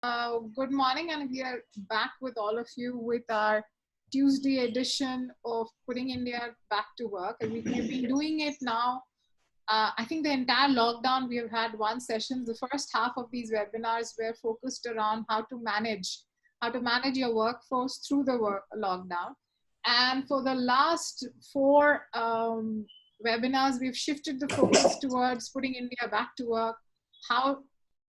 Good morning, and we are back with all of you with our Tuesday edition of Putting India Back to Work. And we've been doing it now. I think the entire lockdown, we have had one session. The first half of these webinars were focused around how to manage your workforce through the lockdown. And for the last four webinars, we've shifted the focus towards putting India back to work. How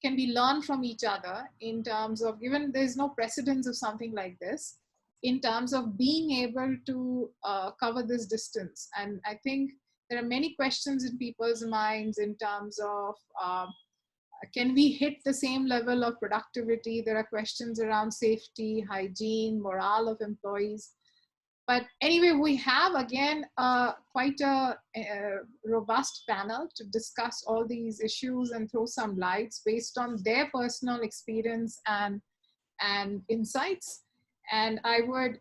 can we learn from each other in terms of, given there's no precedence of something like this, in terms of being able to cover this distance. And I think there are many questions in people's minds in terms of, can we hit the same level of productivity? There are questions around safety, hygiene, morale of employees. But anyway, we have again quite a robust panel to discuss all these issues and throw some lights based on their personal experience and insights. And I would,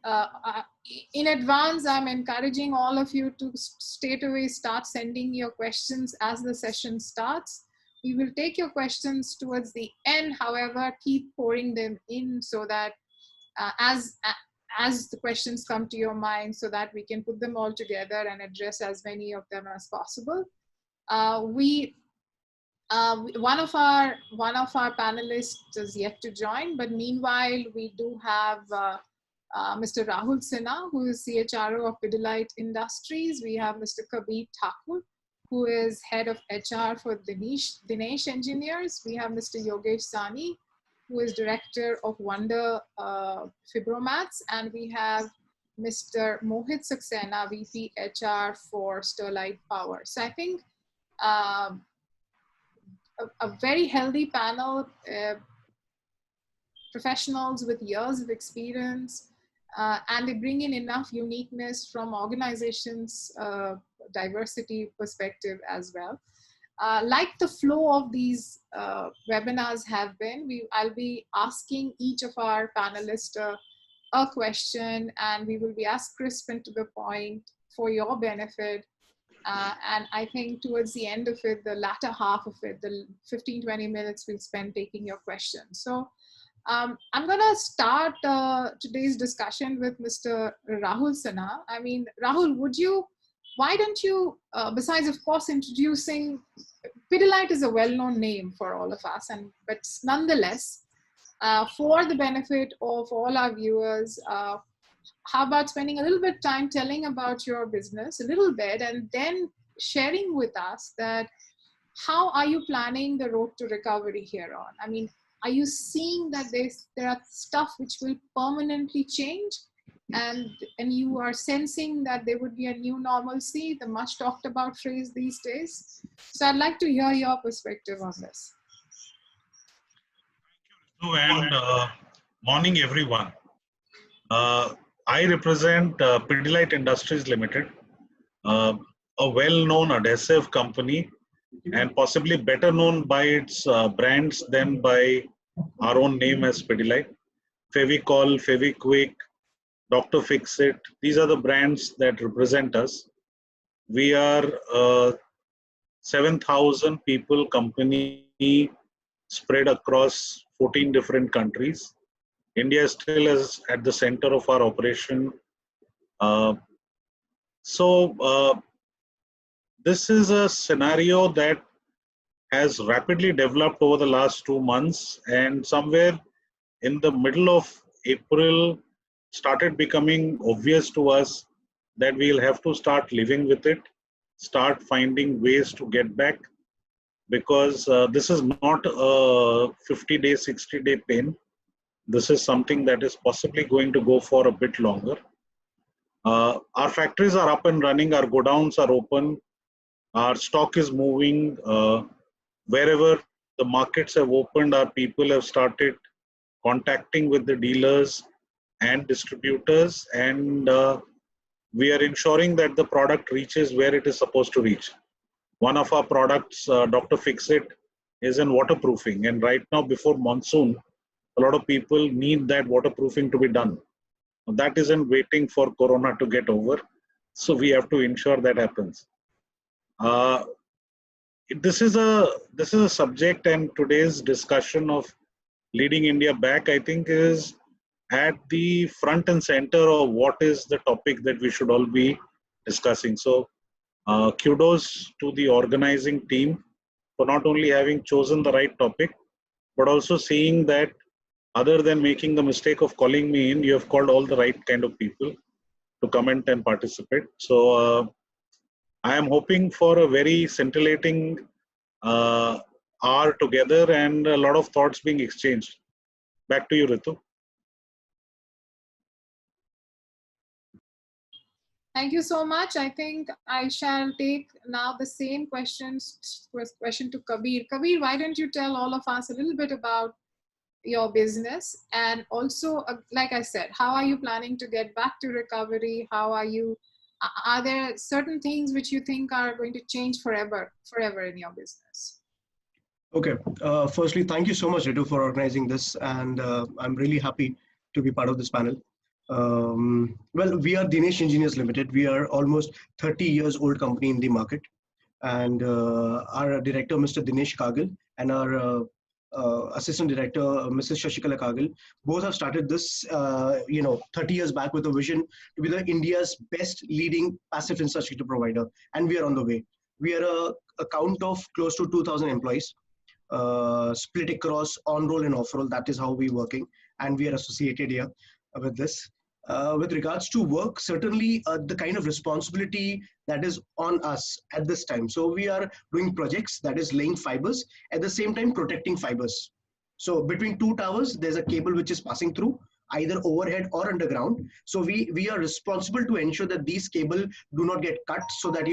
in advance, I'm encouraging all of you to straight away start sending your questions as the session starts. We will take your questions towards the end. However, keep pouring them in so that as the questions come to your mind, so that we can put them all together and address as many of them as possible. One of our panelists is yet to join, but meanwhile we do have Mr. Rahul Sinha, who is CHRO of Pidilite Industries. We have Mr. Kabeer, who is head of HR for Dinesh Engineers. We have Mr. Yogesh, who is director of Wonder Fibromats, and we have Mr. Mohit Saxena, VP HR for Sterlite Power. So I think a very healthy panel, professionals with years of experience, and they bring in enough uniqueness from organizations' diversity perspective as well. Like the flow of these webinars have been, I'll be asking each of our panelists a question, and we will be as crisp and to the point for your benefit. And I think towards the end of it, the latter half of it, the 15-20 minutes we'll spend taking your questions. So I'm gonna start today's discussion with Mr. Rahul Sinha. I mean, Rahul, why don't you, besides of course introducing, Pidilite is a well-known name for all of us, but nonetheless, for the benefit of all our viewers, how about spending a little bit of time telling about your business a little bit, and then sharing with us that how are you planning the road to recovery here on? I mean, are you seeing that there are stuff which will permanently change? And you are sensing that there would be a new normalcy, the much talked about phrase these days. So I'd like to hear your perspective on this. And morning, everyone. I represent Pidilite Industries Limited, a well-known adhesive company, and possibly better known by its brands than by our own name as Pidilite. Fevicol, Fevikwik, Dr. Fix-It, these are the brands that represent us. We are a 7,000 people company spread across 14 different countries. India still is at the center of our operation. This is a scenario that has rapidly developed over the last 2 months, and somewhere in the middle of April, started becoming obvious to us that we'll have to start living with it, start finding ways to get back, because this is not a 50-day, 60-day pain. This is something that is possibly going to go for a bit longer. Our factories are up and running, our godowns are open, our stock is moving. Wherever the markets have opened, our people have started contacting with the dealers and distributors, and we are ensuring that the product reaches where it is supposed to reach. One of our products, Dr. Fix-It, is in waterproofing, and right now before monsoon, a lot of people need that waterproofing to be done. That isn't waiting for Corona to get over, so we have to ensure that happens. This is a subject, and today's discussion of leading India back, I think, is at the front and center of what is the topic that we should all be discussing. So, kudos to the organizing team for not only having chosen the right topic, but also seeing that other than making the mistake of calling me in, you have called all the right kind of people to comment and participate. So, I am hoping for a very scintillating hour together and a lot of thoughts being exchanged. Back to you, Ritu. Thank you so much. I think I shall take now the same question to Kabeer. Kabeer, why don't you tell all of us a little bit about your business, and also, like I said, how are you planning to get back to recovery? Are there certain things which you think are going to change forever in your business? Okay. Firstly, thank you so much, Ritu, for organizing this, and I'm really happy to be part of this panel. Well, we are Dinesh Engineers Limited. We are almost 30 years old company in the market, and our director, Mr. Dinesh Kagal, and our assistant director, Mrs. Shashikala Kagal, both have started this, 30 years back with a vision to be the India's best leading passive infrastructure provider, and we are on the way. We are a count of close to 2,000 employees. Split across on-roll and off-roll. That is how we're working, and we are associated here with this. With regards to work, certainly the kind of responsibility that is on us at this time. So we are doing projects that is laying fibers, at the same time protecting fibers. So between two towers, there's a cable which is passing through, either overhead or underground. So we are responsible to ensure that these cable do not get cut, so that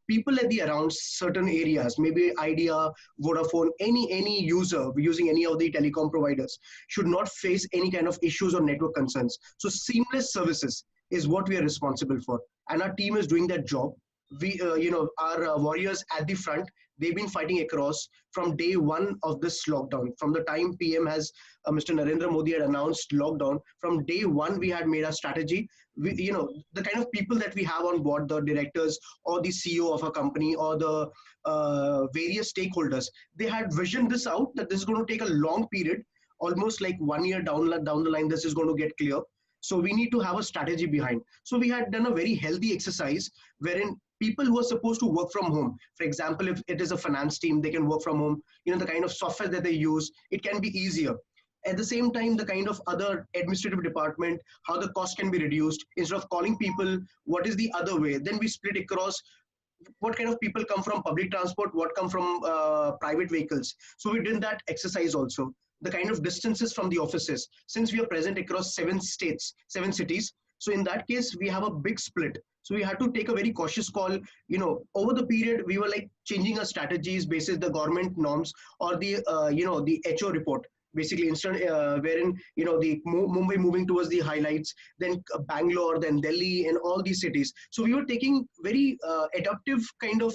people at the around certain areas, maybe Idea, Vodafone, any user using any of the telecom providers, should not face any kind of issues or network concerns. So seamless services is what we are responsible for, and our team is doing that job. We our warriors at the front, they've been fighting across from day one of this lockdown. From the time PM has Mr. Narendra Modi had announced lockdown, from day one we had made a strategy. The kind of people that we have on board, the directors or the CEO of a company or the various stakeholders, they had visioned this out, that this is going to take a long period, almost like 1 year down the line, this is going to get clear. So we need to have a strategy behind. So we had done a very healthy exercise wherein people who are supposed to work from home, for example, if it is a finance team, they can work from home. The kind of software that they use, it can be easier. At the same time, the kind of other administrative department, how the cost can be reduced. Instead of calling people, what is the other way? Then we split across what kind of people come from public transport, what come from private vehicles. So we did that exercise also. The kind of distances from the offices, since we are present across 7 states, 7 cities. So in that case, we have a big split. So we had to take a very cautious call. Over the period, we were like changing our strategies basis the government norms or the the HO report. Basically, wherein the Mumbai moving towards the highlights, then Bangalore, then Delhi, and all these cities. So we were taking very adaptive kind of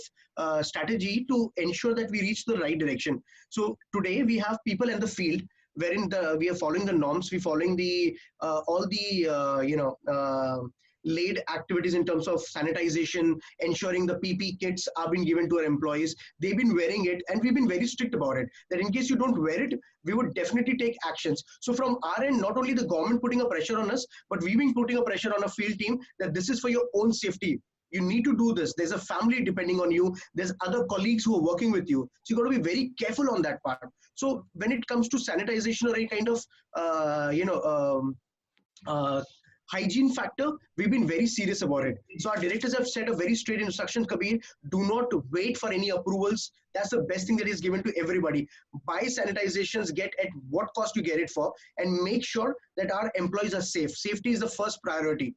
strategy to ensure that we reach the right direction. So today we have people in the field wherein we are following the norms, we following the all the laid activities in terms of sanitization, ensuring the PP kits are being given to our employees. They've been wearing it, and we've been very strict about it, that in case you don't wear it, we would definitely take actions. So from our end, not only the government putting a pressure on us, but we've been putting a pressure on a field team that this is for your own safety. You need to do this. There's a family depending on you. There's other colleagues who are working with you. So you got to be very careful on that part. So when it comes to sanitization or any kind of, hygiene factor, we've been very serious about it. So our directors have set a very straight instruction, Kabeer, do not wait for any approvals. That's the best thing that is given to everybody. Buy sanitizations, get at what cost you get it for, and make sure that our employees are safe. Safety is the first priority.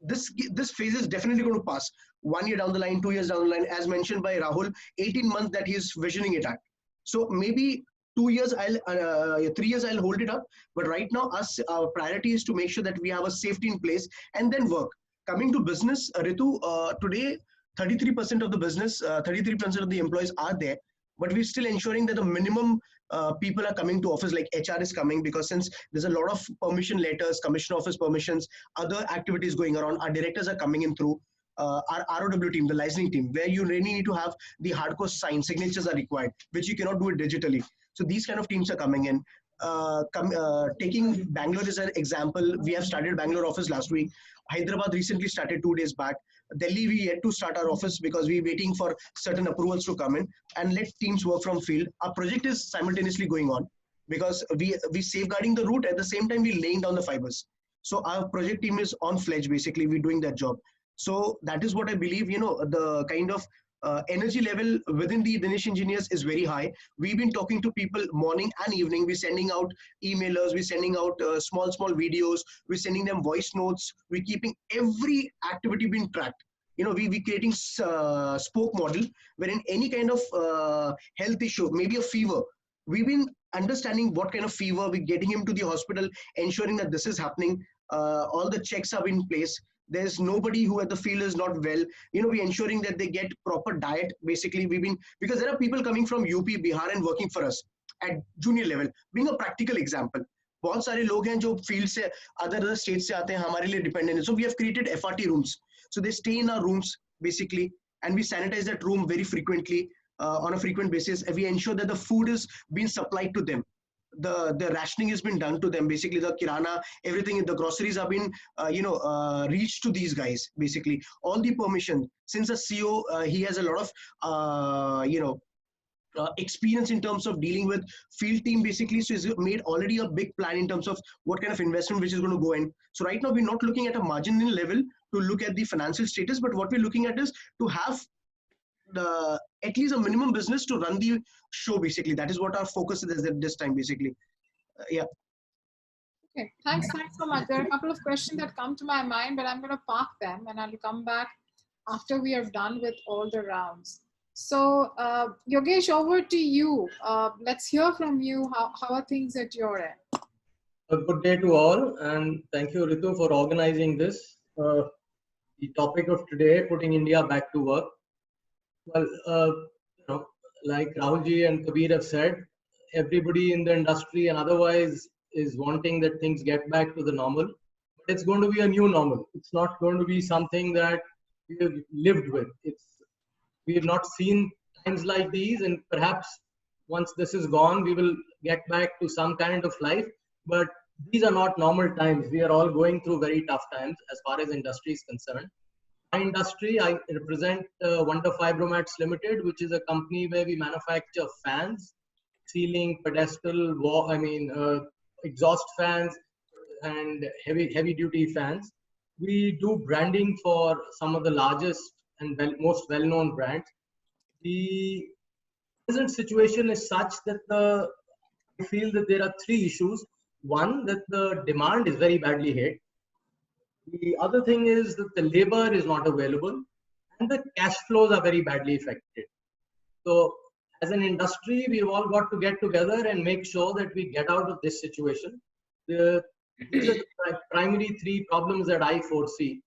This phase is definitely going to pass. 1 year down the line, 2 years down the line, as mentioned by Rahul, 18 months that he's visioning it at. So maybe 2 years, 3 years, I'll hold it up. But right now, our priority is to make sure that we have a safety in place and then work. Coming to business, Ritu, today, 33% of the business, 33% of the employees are there. But we're still ensuring that the minimum people are coming to office, like HR is coming, because since there's a lot of permission letters, commission office permissions, other activities going around, our directors are coming in through. Our ROW team, the licensing team, where you really need to have the hardcore sign, signatures are required, which you cannot do it digitally. So these kind of teams are coming in. taking Bangalore as an example, we have started Bangalore office last week. Hyderabad recently started 2 days back. Delhi, we yet to start our office because we're waiting for certain approvals to come in and let teams work from field. Our project is simultaneously going on because we safeguarding the route, at the same time we're laying down the fibers. So our project team is on fledged, basically we're doing that job. So that is what I believe, the kind of energy level within the Dinesh engineers is very high. We've been talking to people morning and evening. We're sending out emailers, we're sending out small videos, we're sending them voice notes, we're keeping every activity being tracked. We creating spoke model wherein any kind of health issue, maybe a fever, we've been understanding what kind of fever, we're getting him to the hospital, ensuring that this is happening. All the checks are in place. There's nobody who at the field is not well. We're ensuring that they get proper diet. Basically, because there are people coming from UP, Bihar and working for us at junior level. Being a practical example, बहुत सारे लोग हैं जो field से other states से आते हैं, हमारे लिए dependent है. So we have created FRT rooms. So they stay in our rooms basically, and we sanitize that room very frequently on a frequent basis. And we ensure that the food is being supplied to them. The rationing has been done to them. Basically, the kirana, everything, the groceries have been, reached to these guys. Basically, all the permission. Since a CEO, he has a lot of, experience in terms of dealing with field team. Basically, so he's made already a big plan in terms of what kind of investment which is going to go in. So right now, we're not looking at a marginal level to look at the financial status, but what we're looking at is to have at least a minimum business to run the show. Basically, that is what our focus is at this time. Basically, yeah. Okay, thanks so much. There are a couple of questions that come to my mind, but I'm going to park them and I'll come back after we are done with all the rounds. So Yogesh, over to you. Let's hear from you. How are things at your end? A good day to all, and thank you, Ritu, for organizing this. The topic of today, putting India back to work. Well, like Rahulji and Kabeer have said, everybody in the industry and otherwise is wanting that things get back to the normal. But it's going to be a new normal. It's not going to be something that we have lived with. We have not seen times like these, and perhaps once this is gone, we will get back to some kind of life. But these are not normal times. We are all going through very tough times as far as industry is concerned. My industry, I represent Wonder Fibromats Limited, which is a company where we manufacture fans, ceiling, pedestal, wall, exhaust fans, and heavy duty fans. We do branding for some of the largest and most well-known brands. The present situation is such that I feel that there are three issues. One, that the demand is very badly hit. The other thing is that the labor is not available and the cash flows are very badly affected. So as an industry, we've all got to get together and make sure that we get out of this situation. These are the primary three problems that I foresee.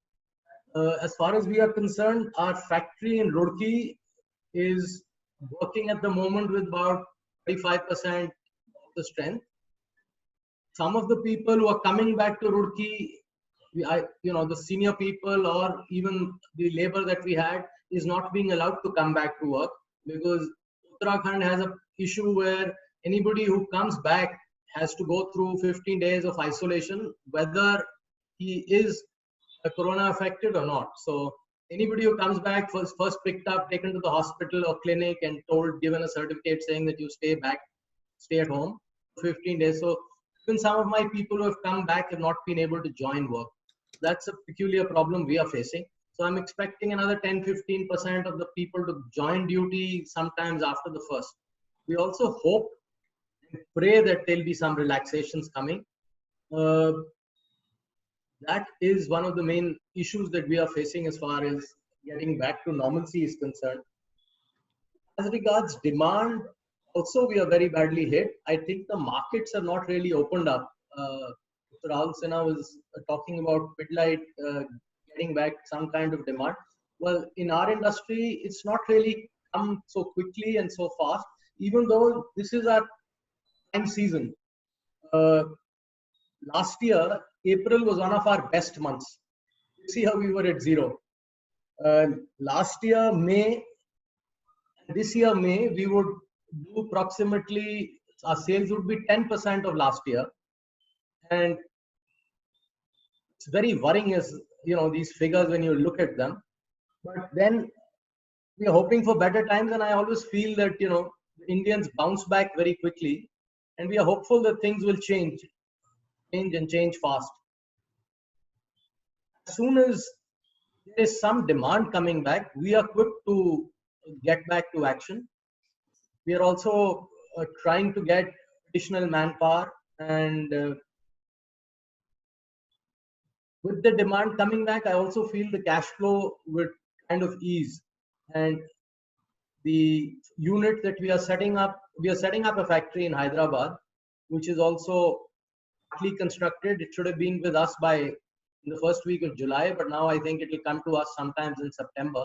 As far as we are concerned, our factory in Roorkee is working at the moment with about 35% of the strength. Some of the people who are coming back to Roorkee, the senior people or even the labor that we had is not being allowed to come back to work because Uttarakhand has an issue where anybody who comes back has to go through 15 days of isolation, whether he is corona affected or not. So anybody who comes back was first picked up, taken to the hospital or clinic and given a certificate saying that you stay at home for 15 days. So even some of my people who have come back have not been able to join work. That's a peculiar problem we are facing. So I'm expecting another 10-15% of the people to join duty sometimes after the first. We also hope and pray that there'll be some relaxations coming. That is one of the main issues that we are facing as far as getting back to normalcy is concerned. As regards demand, also we are very badly hit. I think the markets have not really opened up. Rahul Sinha was talking about Pidilite getting back some kind of demand. Well, in our industry, it's not really come so quickly and so fast, even though this is our prime season. Last year, April was one of our best months. See how we were at zero. Last year, May, this year, May, we would do approximately our sales would be 10% of last year. And it's very worrying as, these figures when you look at them. But then we are hoping for better times, and I always feel that, the Indians bounce back very quickly, and we are hopeful that things will change fast. As soon as there is some demand coming back, we are quick to get back to action. We are also trying to get additional manpower, and with the demand coming back, I also feel the cash flow would kind of ease. And the unit that we are setting up a factory in Hyderabad, which is also partly constructed. It should have been with us by the first week of July, but now I think it will come to us sometimes in September.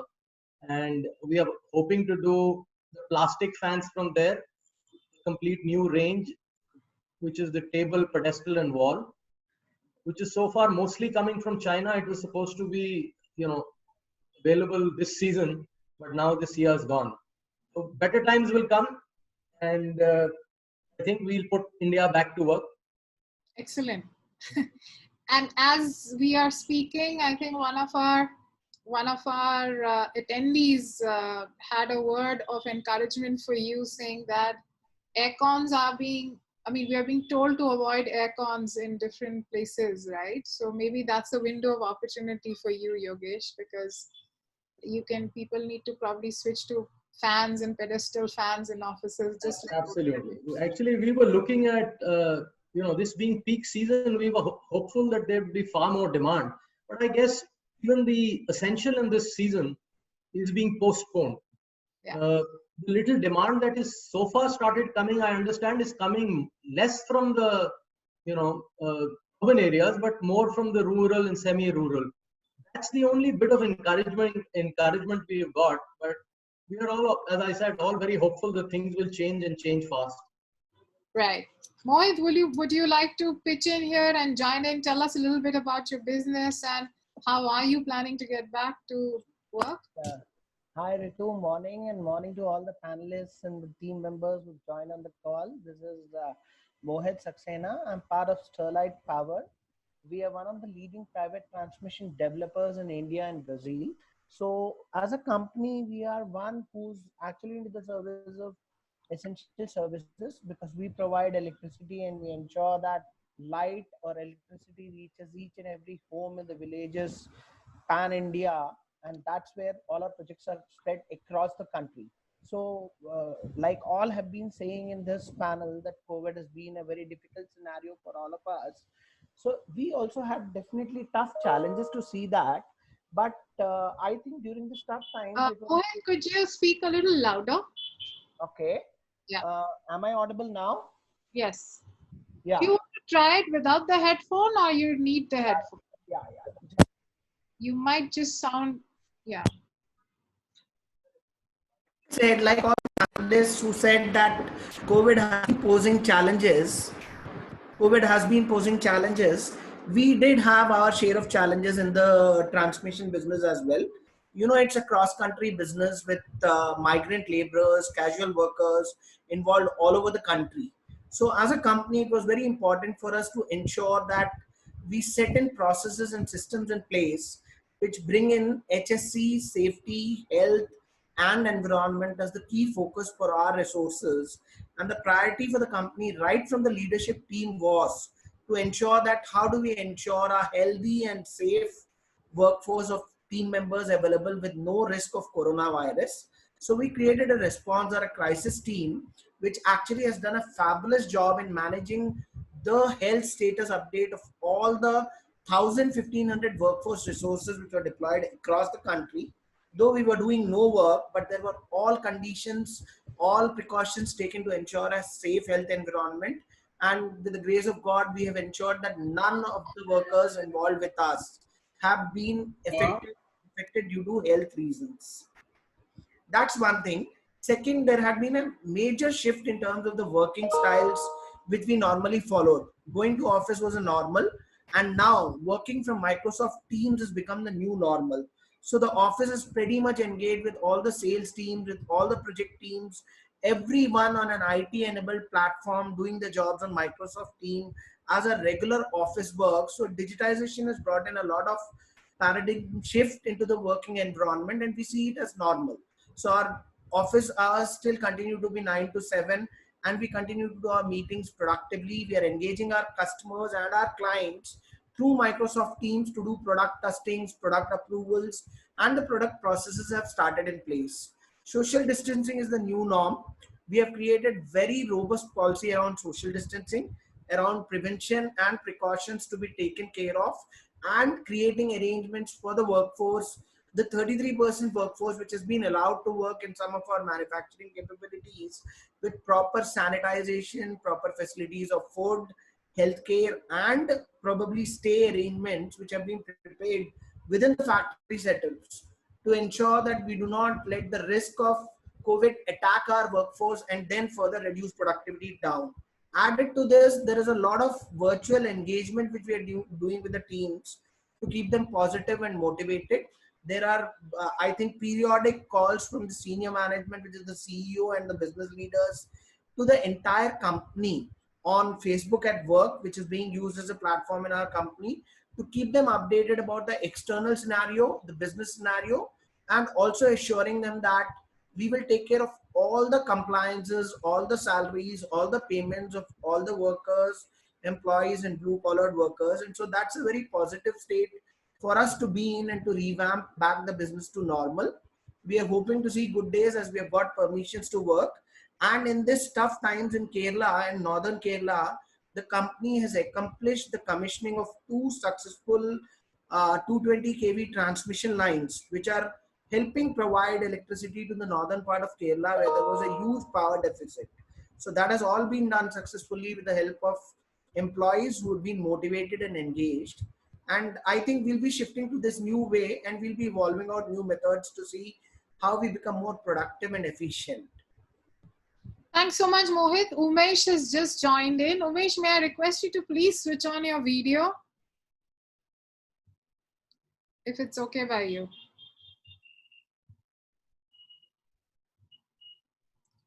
And we are hoping to do the plastic fans from there, complete new range, which is the table, pedestal, and wall, which is so far mostly coming from China. It was supposed to be, available this season, but now this year is gone. So better times will come, and I think we'll put India back to work. Excellent. And as we are speaking, I think one of our attendees had a word of encouragement for you, saying that aircons we are being told to avoid aircons in different places, right? So maybe that's a window of opportunity for you, Yogesh, because people need to probably switch to fans and pedestal fans in offices. Just absolutely. Actually, we were looking at this being peak season. We were hopeful that there would be far more demand, but I guess even the essential in this season is being postponed. Yeah. The little demand that is so far started coming, I understand, is coming less from the urban areas, but more from the rural and semi-rural. That's the only bit of encouragement we have got. But we are all, as I said, all very hopeful that things will change and change fast. Right. Mohit, would you like to pitch in here and join in? Tell us a little bit about your business and how are you planning to get back to work? Hi Ritu, morning to all the panelists and the team members who joined on the call. This is Mohit Saxena. I'm part of Sterlite Power. We are one of the leading private transmission developers in India and Brazil. So as a company, we are one who's actually into the service of essential services, because we provide electricity and we ensure that light or electricity reaches each and every home in the villages pan India, and that's where all our projects are spread across the country. So like all have been saying in this panel, that COVID has been a very difficult scenario for all of us. So we also have definitely tough challenges to see that. But I think during this tough time, Mohit, could you speak a little louder? Okay. Yeah. Am I audible now? Yes. Yeah. Do you want to try it without the headphone, or you need the headphone? Yeah. You might just sound, yeah. Said, like all analysts who said that COVID has been posing challenges. We did have our share of challenges in the transmission business as well. It's a cross-country business with migrant laborers, casual workers involved all over the country. So as a company, it was very important for us to ensure that we set in processes and systems in place which bring in HSC, safety, health, and environment as the key focus for our resources. And the priority for the company right from the leadership team was to ensure that how do we ensure a healthy and safe workforce of team members available with no risk of coronavirus. So we created a response or a crisis team, which actually has done a fabulous job in managing the health status update of all the 1,500 workforce resources which were deployed across the country. Though we were doing no work, but there were all conditions, all precautions taken to ensure a safe health environment. And with the grace of God, we have ensured that none of the workers involved with us have been affected due to health reasons. That's one thing. Second, there had been a major shift in terms of the working styles which we normally followed. Going to office was a normal, and now working from Microsoft Teams has become the new normal. So the office is pretty much engaged with all the sales teams, with all the project teams, everyone on an IT-enabled platform doing the jobs on Microsoft Teams as a regular office work. So digitization has brought in a lot of paradigm shift into the working environment, and we see it as normal. So our office hours still continue to be 9 to 7, and we continue to do our meetings productively. We are engaging our customers and our clients through Microsoft Teams to do product testings, product approvals, and the product processes have started in place. Social distancing is the new norm. We have created very robust policy around social distancing, around prevention and precautions to be taken care of, and creating arrangements for the workforce, the 33% workforce which has been allowed to work in some of our manufacturing capabilities with proper sanitization, proper facilities of food, healthcare, and probably stay arrangements which have been prepared within the factory setups to ensure that we do not let the risk of COVID attack our workforce and then further reduce productivity down. Added to this, there is a lot of virtual engagement which we are doing with the teams to keep them positive and motivated. There are, I think, periodic calls from the senior management, which is the CEO and the business leaders, to the entire company on Facebook at Work, which is being used as a platform in our company, to keep them updated about the external scenario, the business scenario, and also assuring them that we will take care of all the compliances, all the salaries, all the payments of all the workers, employees, and blue collared workers. And so that's a very positive state for us to be in and to revamp back the business to normal. We are hoping to see good days as we have got permissions to work. And in this tough times in Kerala and northern Kerala, the company has accomplished the commissioning of two successful 220 kV transmission lines, which are helping provide electricity to the northern part of Kerala where there was a huge power deficit. So that has all been done successfully with the help of employees who have been motivated and engaged. And I think we'll be shifting to this new way, and we'll be evolving out new methods to see how we become more productive and efficient. Thanks so much, Mohit. Umesh has just joined in. Umesh, may I request you to please switch on your video, if it's okay by you.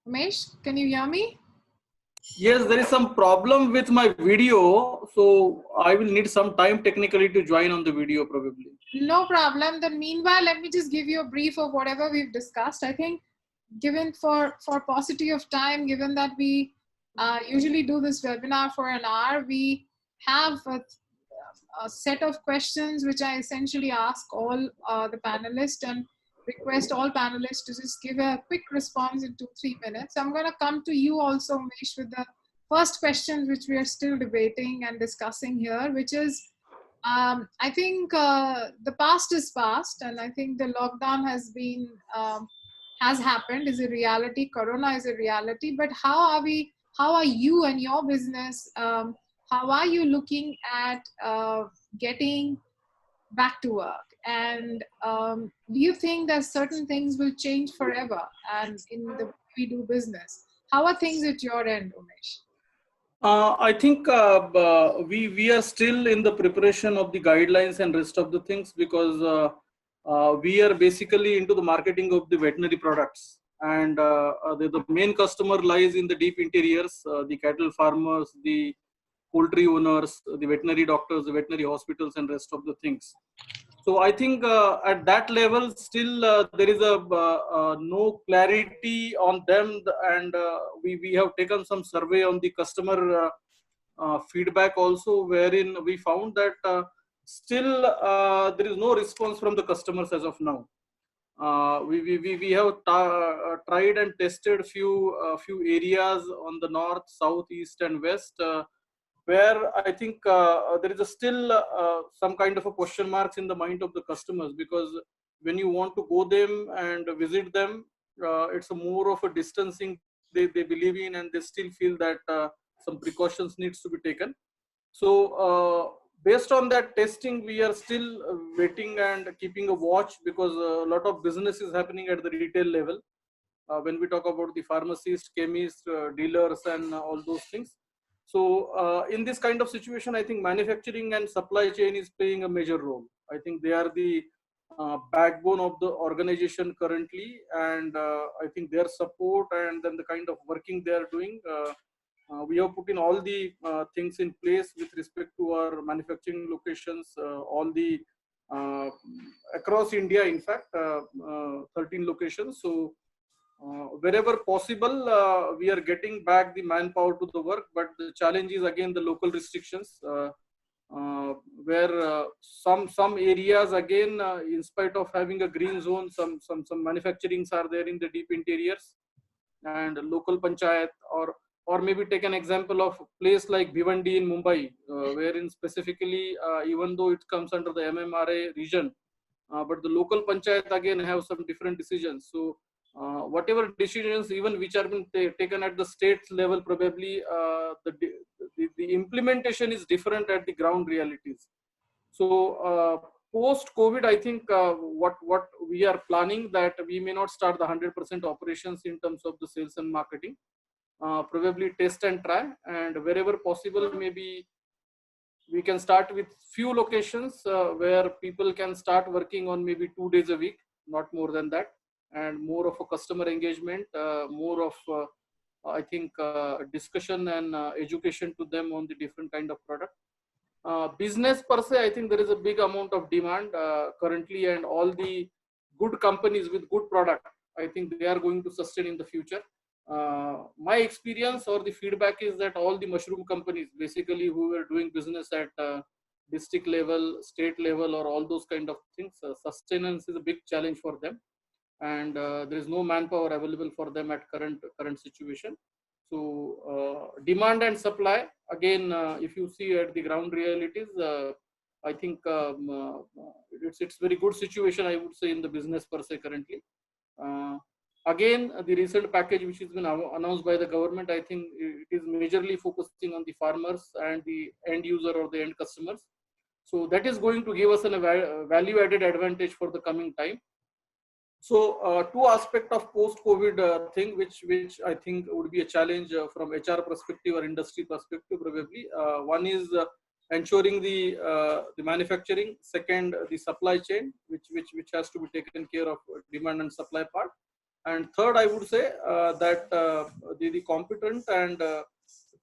Umesh, can you hear me? Yes, there is some problem with my video, so I will need some time technically to join on the video probably. No problem. Then meanwhile, let me just give you a brief of whatever we've discussed. I think given for paucity of time, given that we usually do this webinar for an hour, we have a set of questions which I essentially ask all the panelists and request all panelists to just give a quick response in 2-3 minutes. I'm going to come to you also, Umesh, with the first questions which we are still debating and discussing here, which is, I think the past is past, and I think the lockdown has been, has happened, is a reality, Corona is a reality, but how are you and your business, how are you looking at getting back to work? And do you think that certain things will change forever and in the way we do business? How are things at your end, Umesh? I think we are still in the preparation of the guidelines and rest of the things, because we are basically into the marketing of the veterinary products, and the main customer lies in the deep interiors, the cattle farmers, the poultry owners, the veterinary doctors, the veterinary hospitals, and rest of the things. So I think at that level, still there is no clarity on them, and we have taken some survey on the customer feedback also, wherein we found that still there is no response from the customers as of now. We have tried and tested few areas on the north, south, east, and west, where I think there is still some kind of a question marks in the mind of the customers, because when you want to go them and visit them, it's more of a distancing they believe in, and they still feel that some precautions needs to be taken. So based on that testing, we are still waiting and keeping a watch, because a lot of business is happening at the retail level. When we talk about the pharmacists, chemists, dealers, and all those things. So in this kind of situation, I think manufacturing and supply chain is playing a major role. I think they are the backbone of the organization currently, and I think their support and then the kind of working they are doing. We have put in all the things in place with respect to our manufacturing locations, all the across India, in fact, 13 locations. So wherever possible, we are getting back the manpower to the work, but the challenge is again the local restrictions, where some areas again, in spite of having a green zone, some manufacturings are there in the deep interiors, and local panchayat, or maybe take an example of place like Bhiwandi in Mumbai, wherein specifically, even though it comes under the MMRA region, but the local panchayat again have some different decisions. So whatever decisions, even which are being taken at the state level, probably the implementation is different at the ground realities. So post COVID, I think what we are planning, that we may not start the 100% operations in terms of the sales and marketing. Probably test and try, and wherever possible, maybe we can start with few locations where people can start working on maybe 2 days a week, not more than that, and more of a customer engagement, more of I think discussion and education to them on the different kind of product. Business per se, I think there is a big amount of demand currently, and all the good companies with good product, I think they are going to sustain in the future. My experience or the feedback is that all the mushroom companies, basically who were doing business at district level, state level, or all those kind of things, sustenance is a big challenge for them, and there is no manpower available for them at current situation. So demand and supply, again, if you see at the ground realities, I think it's very good situation, I would say, in the business per se currently. Again, the recent package which has been announced by the government, I think it is majorly focusing on the farmers and the end user or the end customers. So that is going to give us a value added advantage for the coming time. So two aspects of post-COVID thing, which I think would be a challenge from HR perspective or industry perspective probably. One is ensuring the manufacturing. Second, the supply chain, which has to be taken care of, demand and supply part. And third, I would say that the competent and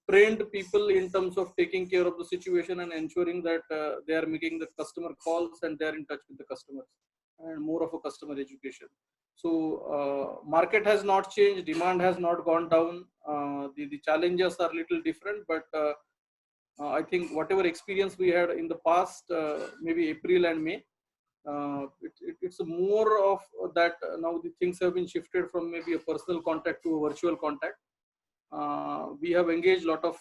trained people in terms of taking care of the situation and ensuring that they are making the customer calls and they are in touch with the customers, and more of a customer education. So market has not changed, demand has not gone down. The challenges are little different, but I think whatever experience we had in the past, maybe April and May, it's more of that now the things have been shifted from maybe a personal contact to a virtual contact. We have engaged a lot of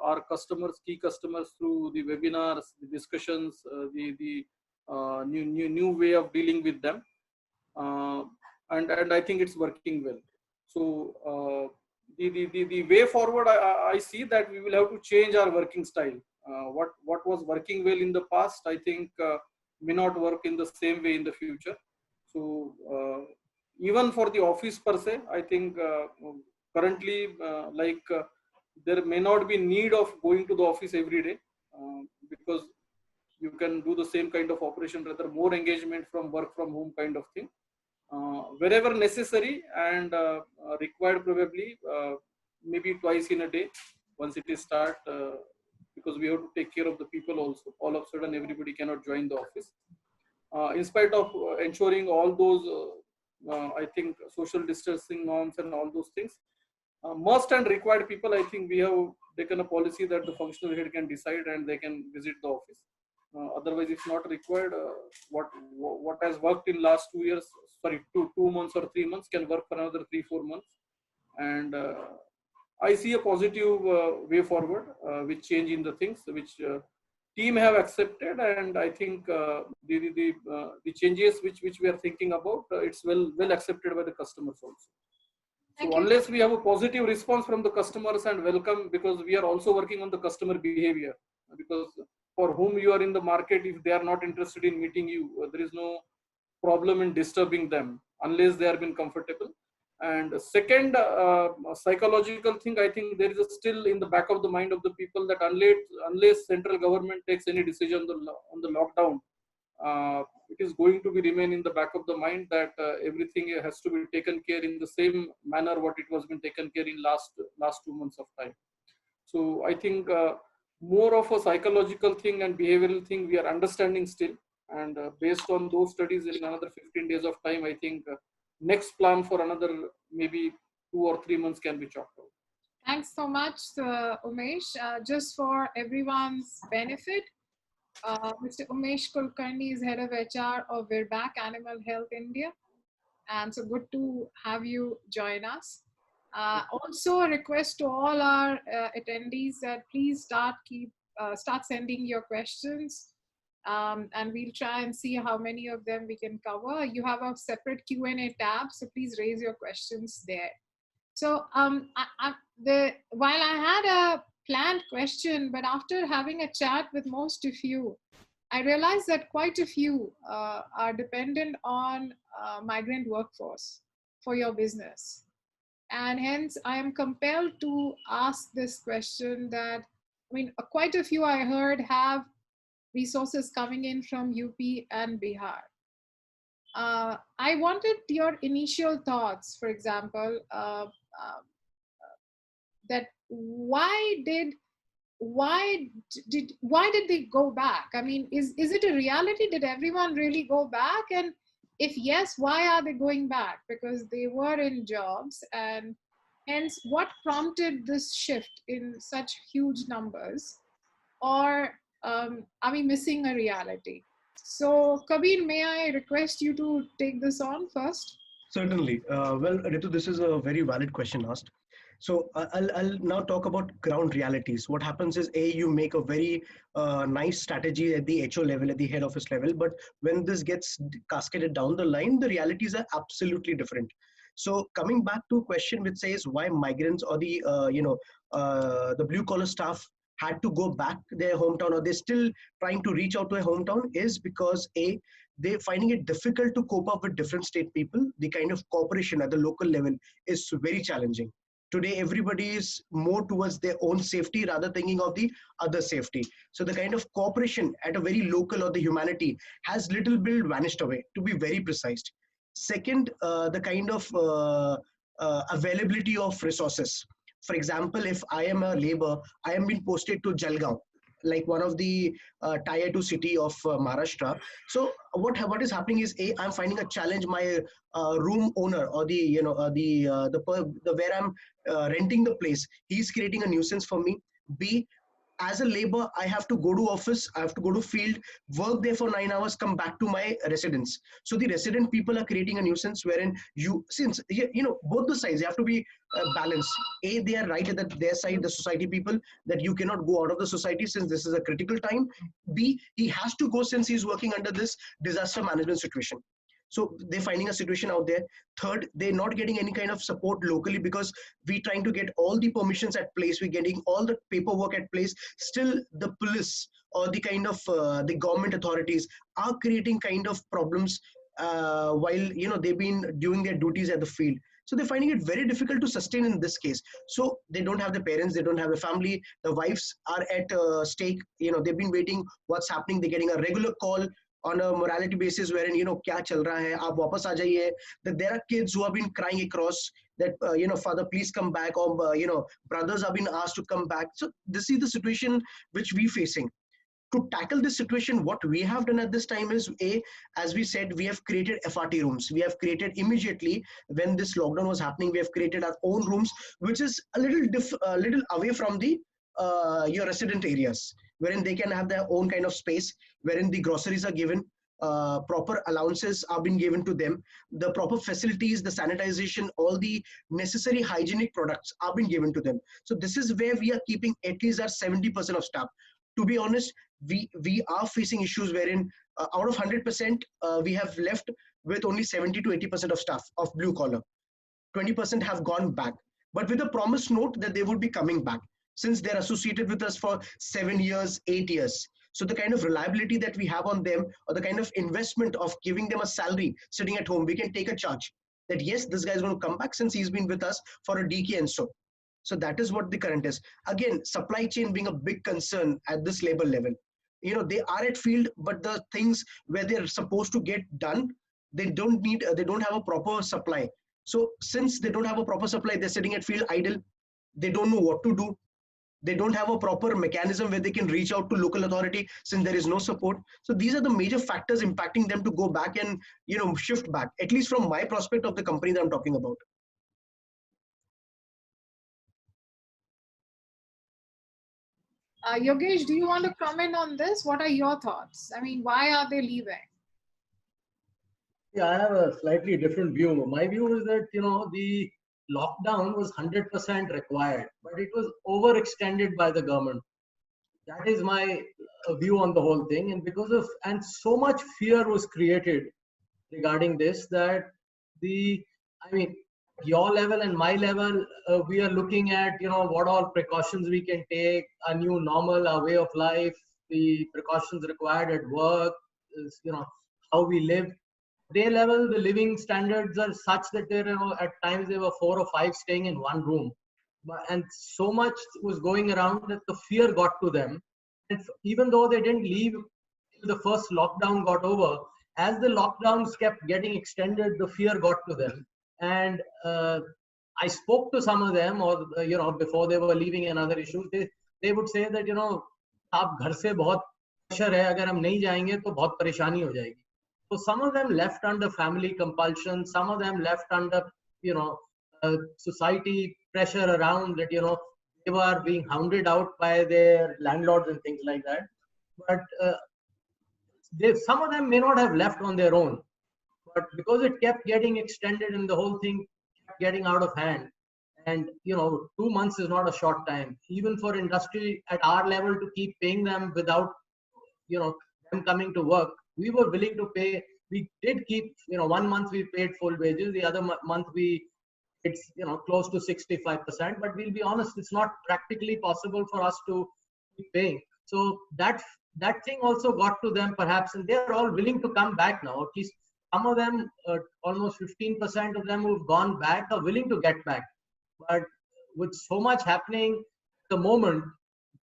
our customers, key customers, through the webinars, the discussions, the new way of dealing with them, and I think it's working well. So the way forward, I see that we will have to change our working style. What was working well in the past, I think may not work in the same way in the future. So even for the office per se, I think currently there may not be need of going to the office every day, because you can do the same kind of operation, rather more engagement from work from home kind of thing. Wherever necessary and required, probably maybe twice in a day once it is start, because we have to take care of the people also. All of a sudden everybody cannot join the office. In spite of ensuring all those I think social distancing norms and all those things, must and required people, I think we have taken a policy that the functional head can decide and they can visit the office. Otherwise, if not required, what has worked in last 2 years, sorry, 2 months or 3 months can work for another 3-4 months. And I see a positive way forward with change in the things which team have accepted, and I think the changes which we are thinking about, it's well accepted by the customers also. So unless we have a positive response from the customers and welcome, because we are also working on the customer behavior, because for whom you are in the market, if they are not interested in meeting you, there is no problem in disturbing them unless they are being comfortable. And second, psychological thing, I think there is still in the back of the mind of the people that unless central government takes any decision on the lockdown, it is going to be remain in the back of the mind that everything has to be taken care in the same manner what it was been taken care in last 2 months of time. So I think more of a psychological thing and behavioral thing we are understanding still, and based on those studies in another 15 days of time, I think next plan for another maybe 2 or 3 months can be chalked out. Thanks so much, Umesh. Just for everyone's benefit, Mr. Umesh Kulkarni is head of HR of Virbac Animal Health India. And so good to have you join us. Also a request to all our attendees that please start sending your questions, and we'll try and see how many of them we can cover. You have a separate Q&A tab, so please raise your questions there. So while I had a planned question, but after having a chat with most of you, I realized that quite a few are dependent on migrant workforce for your business. And hence I am compelled to ask this question that, I mean, quite a few I heard have resources coming in from UP and Bihar. I wanted your initial thoughts, for example, that why did they go back? I mean, is it a reality? Did everyone really go back? And if yes, why are they going back? Because they were in jobs, and hence what prompted this shift in such huge numbers? Or are we missing a reality? So Kabeer, may I request you to take this on first? Certainly. Well, Ritu, this is a very valid question asked. So I'll now talk about ground realities. What happens is, you make a very nice strategy at the HO level, at the head office level, but when this gets cascaded down the line, the realities are absolutely different. So coming back to a question which says why migrants or the the blue collar staff had to go back to their hometown, or they're still trying to reach out to a hometown, is because they're finding it difficult to cope up with different state people. The kind of cooperation at the local level is very challenging. Today, everybody is more towards their own safety rather thinking of the other safety. So the kind of cooperation at a very local, or the humanity, has little bit vanished away, to be very precise. Second, the kind of availability of resources. For example, if I am a labor, I am being posted to Jalgaon, like one of the tier 2 city of Maharashtra. So what is happening is, I'm finding a challenge. My room owner, or the where I'm renting the place, he's creating a nuisance for me. B, as a labor, I have to go to office, I have to go to field, work there for 9 hours, come back to my residence. So the resident people are creating a nuisance wherein since both the sides, you have to be balanced. They are right at their side, the society people, that you cannot go out of the society since this is a critical time. B, he has to go since he's working under this disaster management situation. So they're finding a situation out there. Third, they're not getting any kind of support locally, because we're trying to get all the permissions at place. We're getting all the paperwork at place. Still, the police or the kind of the government authorities are creating kind of problems while they've been doing their duties at the field. So they're finding it very difficult to sustain in this case. So they don't have the parents, they don't have a family. The wives are at stake. They've been waiting. What's happening? They're getting a regular call on a morality basis wherein kya chal raha hai, aap wapas aa jaiye. That there are kids who have been crying across that father, please come back, or brothers have been asked to come back. So this is the situation which we're facing. To tackle this situation, what we have done at this time is, as we said, we have created FRT rooms. We have created immediately when this lockdown was happening, we have created our own rooms, which is a little away from the your resident areas, wherein they can have their own kind of space, wherein the groceries are given, proper allowances are being given to them, the proper facilities, the sanitization, all the necessary hygienic products are being given to them. So this is where we are keeping at least our 70% of staff. To be honest, we are facing issues wherein out of 100%, we have left with only 70 to 80% of staff of blue collar. 20% have gone back, but with a promise note that they would be coming back, since they're associated with us for 7 years, 8 years. So the kind of reliability that we have on them, or the kind of investment of giving them a salary sitting at home, we can take a charge that yes, this guy is going to come back since he's been with us for a decade and so. So that is what the current is. Again, supply chain being a big concern at this labor level. they are at field, but the things where they're supposed to get done, they don't have a proper supply. So since they don't have a proper supply, they're sitting at field idle. They don't know what to do. They don't have a proper mechanism where they can reach out to local authority since there is no support. So these are the major factors impacting them to go back and shift back, at least from my prospect of the company that I'm talking about. Yogesh, do you want to comment on this? What are your thoughts? I mean, why are they leaving? Yeah, I have a slightly different view. My view is that, the lockdown was 100% required, but it was overextended by the government. That is my view on the whole thing. And so much fear was created regarding this that your level and my level, we are looking at, what all precautions we can take, a new normal, our way of life, the precautions required at work, how we live. Their level, the living standards are such that at times there were 4 or 5 staying in one room. And so much was going around that the fear got to them. And even though they didn't leave till the first lockdown got over, as the lockdowns kept getting extended, the fear got to them. And I spoke to some of them, or before they were leaving and other issues, they would say that आप घर से बहुत pressure है, अगर हम नहीं जाएंगे तो बहुत परेशानी हो जाएगी. So some of them left under family compulsion. Some of them left under society pressure around that they were being hounded out by their landlords and things like that. But some of them may not have left on their own, but because it kept getting extended and the whole thing kept getting out of hand, and 2 months is not a short time, even for industry at our level to keep paying them without them coming to work. We were willing to pay. We did keep 1 month we paid full wages, the other month it's close to 65%, but we'll be honest, it's not practically possible for us to keep paying. So that thing also got to them perhaps, and they're all willing to come back now. At least some of them, almost 15% of them who've gone back are willing to get back. But with so much happening at the moment,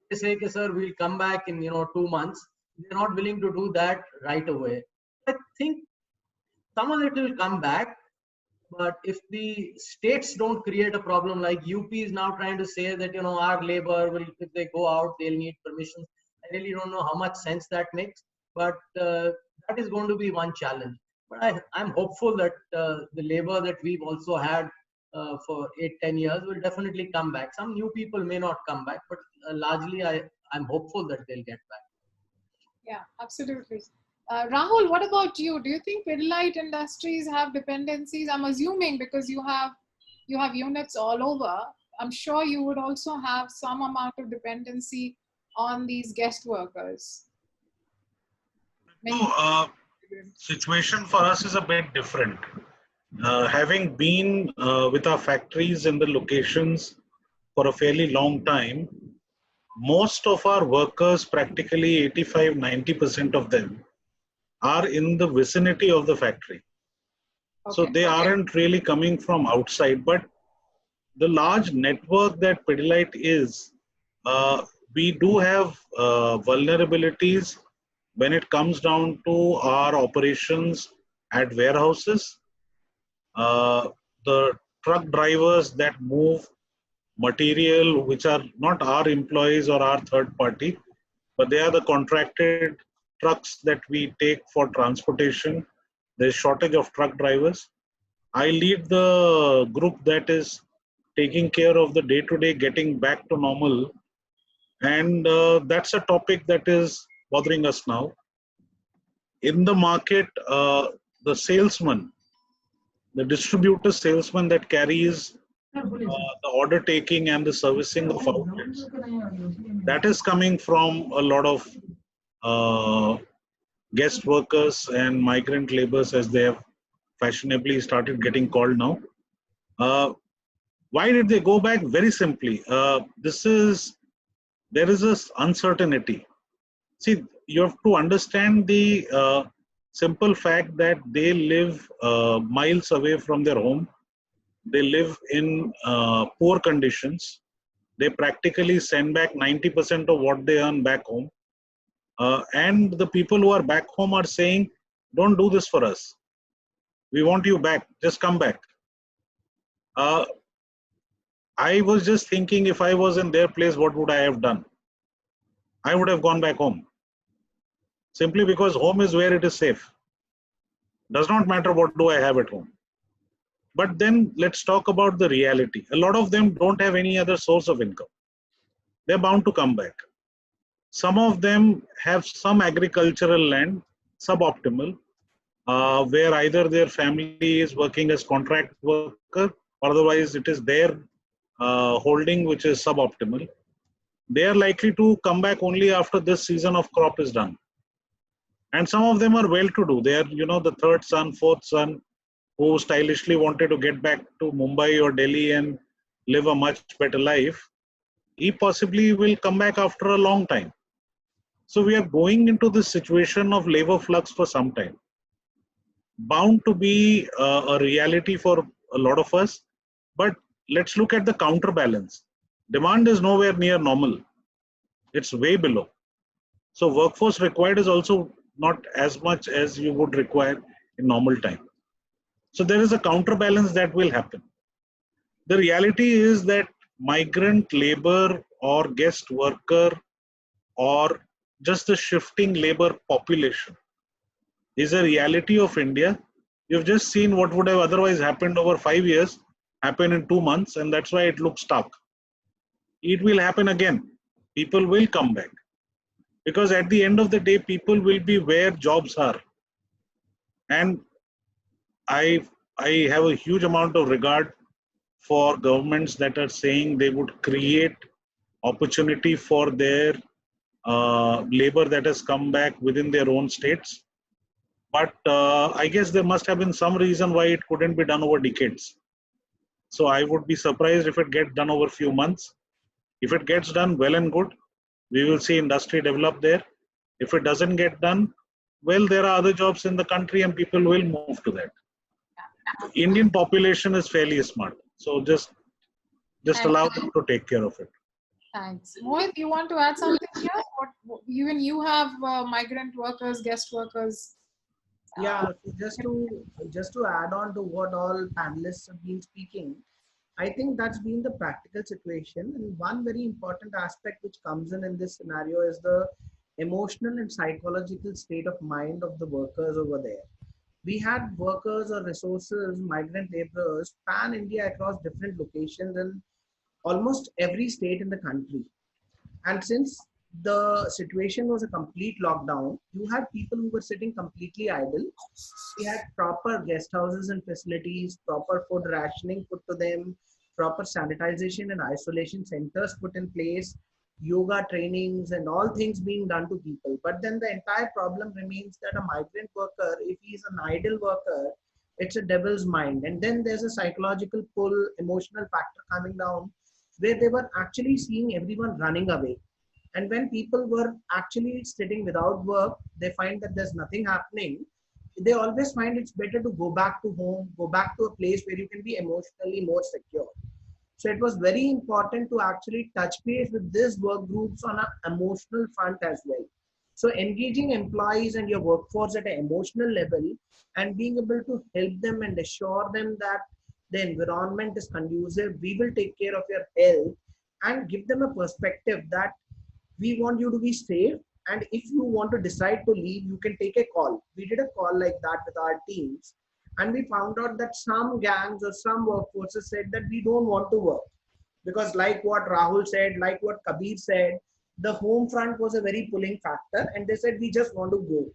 they say, okay, sir, we'll come back in 2 months. They're not willing to do that right away. I think some of it will come back, but if the states don't create a problem, like UP is now trying to say that our labor will, if they go out, they'll need permission. I really don't know how much sense that makes, but that is going to be one challenge. But I'm hopeful that the labor that we've also had for 8-10 years will definitely come back. Some new people may not come back, but largely I'm hopeful that they'll get back. Yeah, absolutely. Rahul, what about you? Do you think Pidilite Industries have dependencies? I'm assuming because you have units all over. I'm sure you would also have some amount of dependency on these guest workers. Situation for us is a bit different. Having been with our factories in the locations for a fairly long time, most of our workers, practically 85-90% of them, are in the vicinity of the factory. Okay. So they aren't really coming from outside, but the large network that Pidilite is, we do have vulnerabilities when it comes down to our operations at warehouses. The truck drivers that move material, which are not our employees or our third party, but they are the contracted trucks that we take for transportation. There's shortage of truck drivers. I lead the group that is taking care of the day-to-day getting back to normal. And that's a topic that is bothering us now. In the market, the salesman, the distributor salesman that carries the order taking and the servicing of outlets, that is coming from a lot of guest workers and migrant laborers, as they have fashionably started getting called now. Why did they go back? Very simply, there is this uncertainty. See, you have to understand the simple fact that they live miles away from their home. They live in poor conditions. They practically send back 90% of what they earn back home. And the people who are back home are saying, don't do this for us. We want you back. Just come back. I was just thinking, if I was in their place, what would I have done? I would have gone back home. Simply because home is where it is safe. Does not matter what do I have at home. But then let's talk about the reality. A lot of them don't have any other source of income. They're bound to come back. Some of them have some agricultural land, suboptimal, where either their family is working as contract worker, or otherwise it is their holding which is suboptimal. They are likely to come back only after this season of crop is done. And some of them are well-to-do. They are, the third son, fourth son, who stylishly wanted to get back to Mumbai or Delhi and live a much better life. He possibly will come back after a long time. So we are going into this situation of labor flux for some time. Bound to be a reality for a lot of us. But let's look at the counterbalance. Demand is nowhere near normal. It's way below. So workforce required is also not as much as you would require in normal time. So there is a counterbalance that will happen. The reality is that migrant labor or guest worker or just the shifting labor population is a reality of India. You've just seen what would have otherwise happened over 5 years happen in 2 months, and that's why it looks stuck. It will happen again. People will come back. Because at the end of the day, people will be where jobs are. And I have a huge amount of regard for governments that are saying they would create opportunity for their labor that has come back within their own states. But I guess there must have been some reason why it couldn't be done over decades. So I would be surprised if it gets done over a few months. If it gets done, well and good. We will see industry develop there. If it doesn't get done, well, there are other jobs in the country and people will move to that. The Indian population is fairly smart. So just allow them to take care of it. Thanks. Mohit, you want to add something here? Even you have migrant workers, guest workers. Yeah, so just to add on to what all panelists have been speaking, I think that's been the practical situation. And one very important aspect which comes in this scenario is the emotional and psychological state of mind of the workers over there. We had workers or resources, migrant laborers, pan India across different locations in almost every state in the country. And since the situation was a complete lockdown, you had people who were sitting completely idle. We had proper guest houses and facilities, proper food rationing put to them, proper sanitization and isolation centers put in place, yoga trainings and all things being done to people. But then the entire problem remains that a migrant worker, if he is an idle worker, it's a devil's mind. And then there's a psychological pull, emotional factor coming down, where they were actually seeing everyone running away. And when people were actually sitting without work, they find that there's nothing happening. They always find it's better to go back to home, go back to a place where you can be emotionally more secure. So it was very important to actually touch base with these work groups on an emotional front as well. So engaging employees and your workforce at an emotional level and being able to help them and assure them that the environment is conducive, we will take care of your health, and give them a perspective that we want you to be safe. And if you want to decide to leave, you can take a call. We did a call like that with our teams. And we found out that some gangs or some workforces said that we don't want to work. Because like what Rahul said, like what Kabeer said, the home front was a very pulling factor. And they said, we just want to go.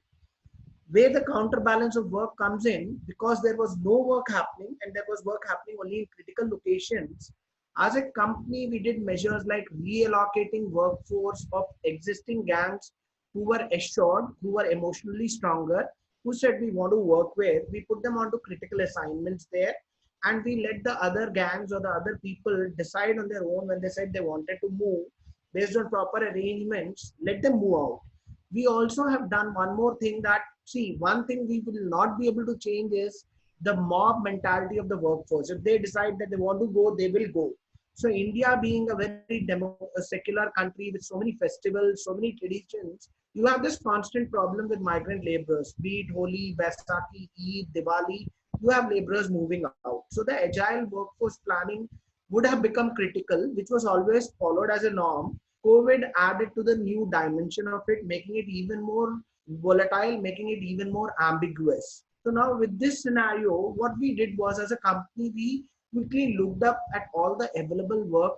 Where the counterbalance of work comes in, because there was no work happening and there was work happening only in critical locations. As a company, we did measures like reallocating workforce of existing gangs who were assured, who were emotionally stronger, who said we want to work with. We put them onto critical assignments there, and we let the other gangs or the other people decide on their own when they said they wanted to move based on proper arrangements, let them move out. We also have done one more thing that, see, one thing we will not be able to change is the mob mentality of the workforce. If they decide that they want to go, they will go. So India being a very secular country with so many festivals, so many traditions, You have this constant problem with migrant laborers, be it Holi, Baisakhi, Eid, Diwali, you have laborers moving out. So the agile workforce planning would have become critical, which was always followed as a norm. COVID added to the new dimension of it, making it even more volatile, making it even more ambiguous. So now with this scenario, what we did was as a company, we quickly looked up at all the available work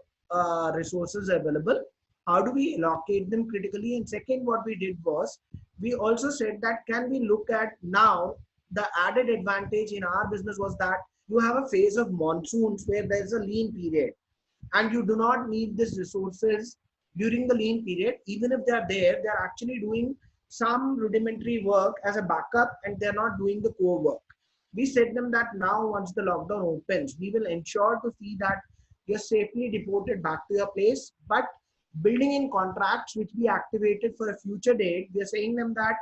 resources available. How do we allocate them critically? And second, what we did was we also said that can we look at now the added advantage in our business was that you have a phase of monsoons where there's a lean period and you do not need these resources during the lean period. Even if they are there, they're actually doing some rudimentary work as a backup and they're not doing the core work. We said them that now once the lockdown opens, we will ensure to see that you're safely deported back to your place, but building in contracts which we activated for a future date, we are saying them that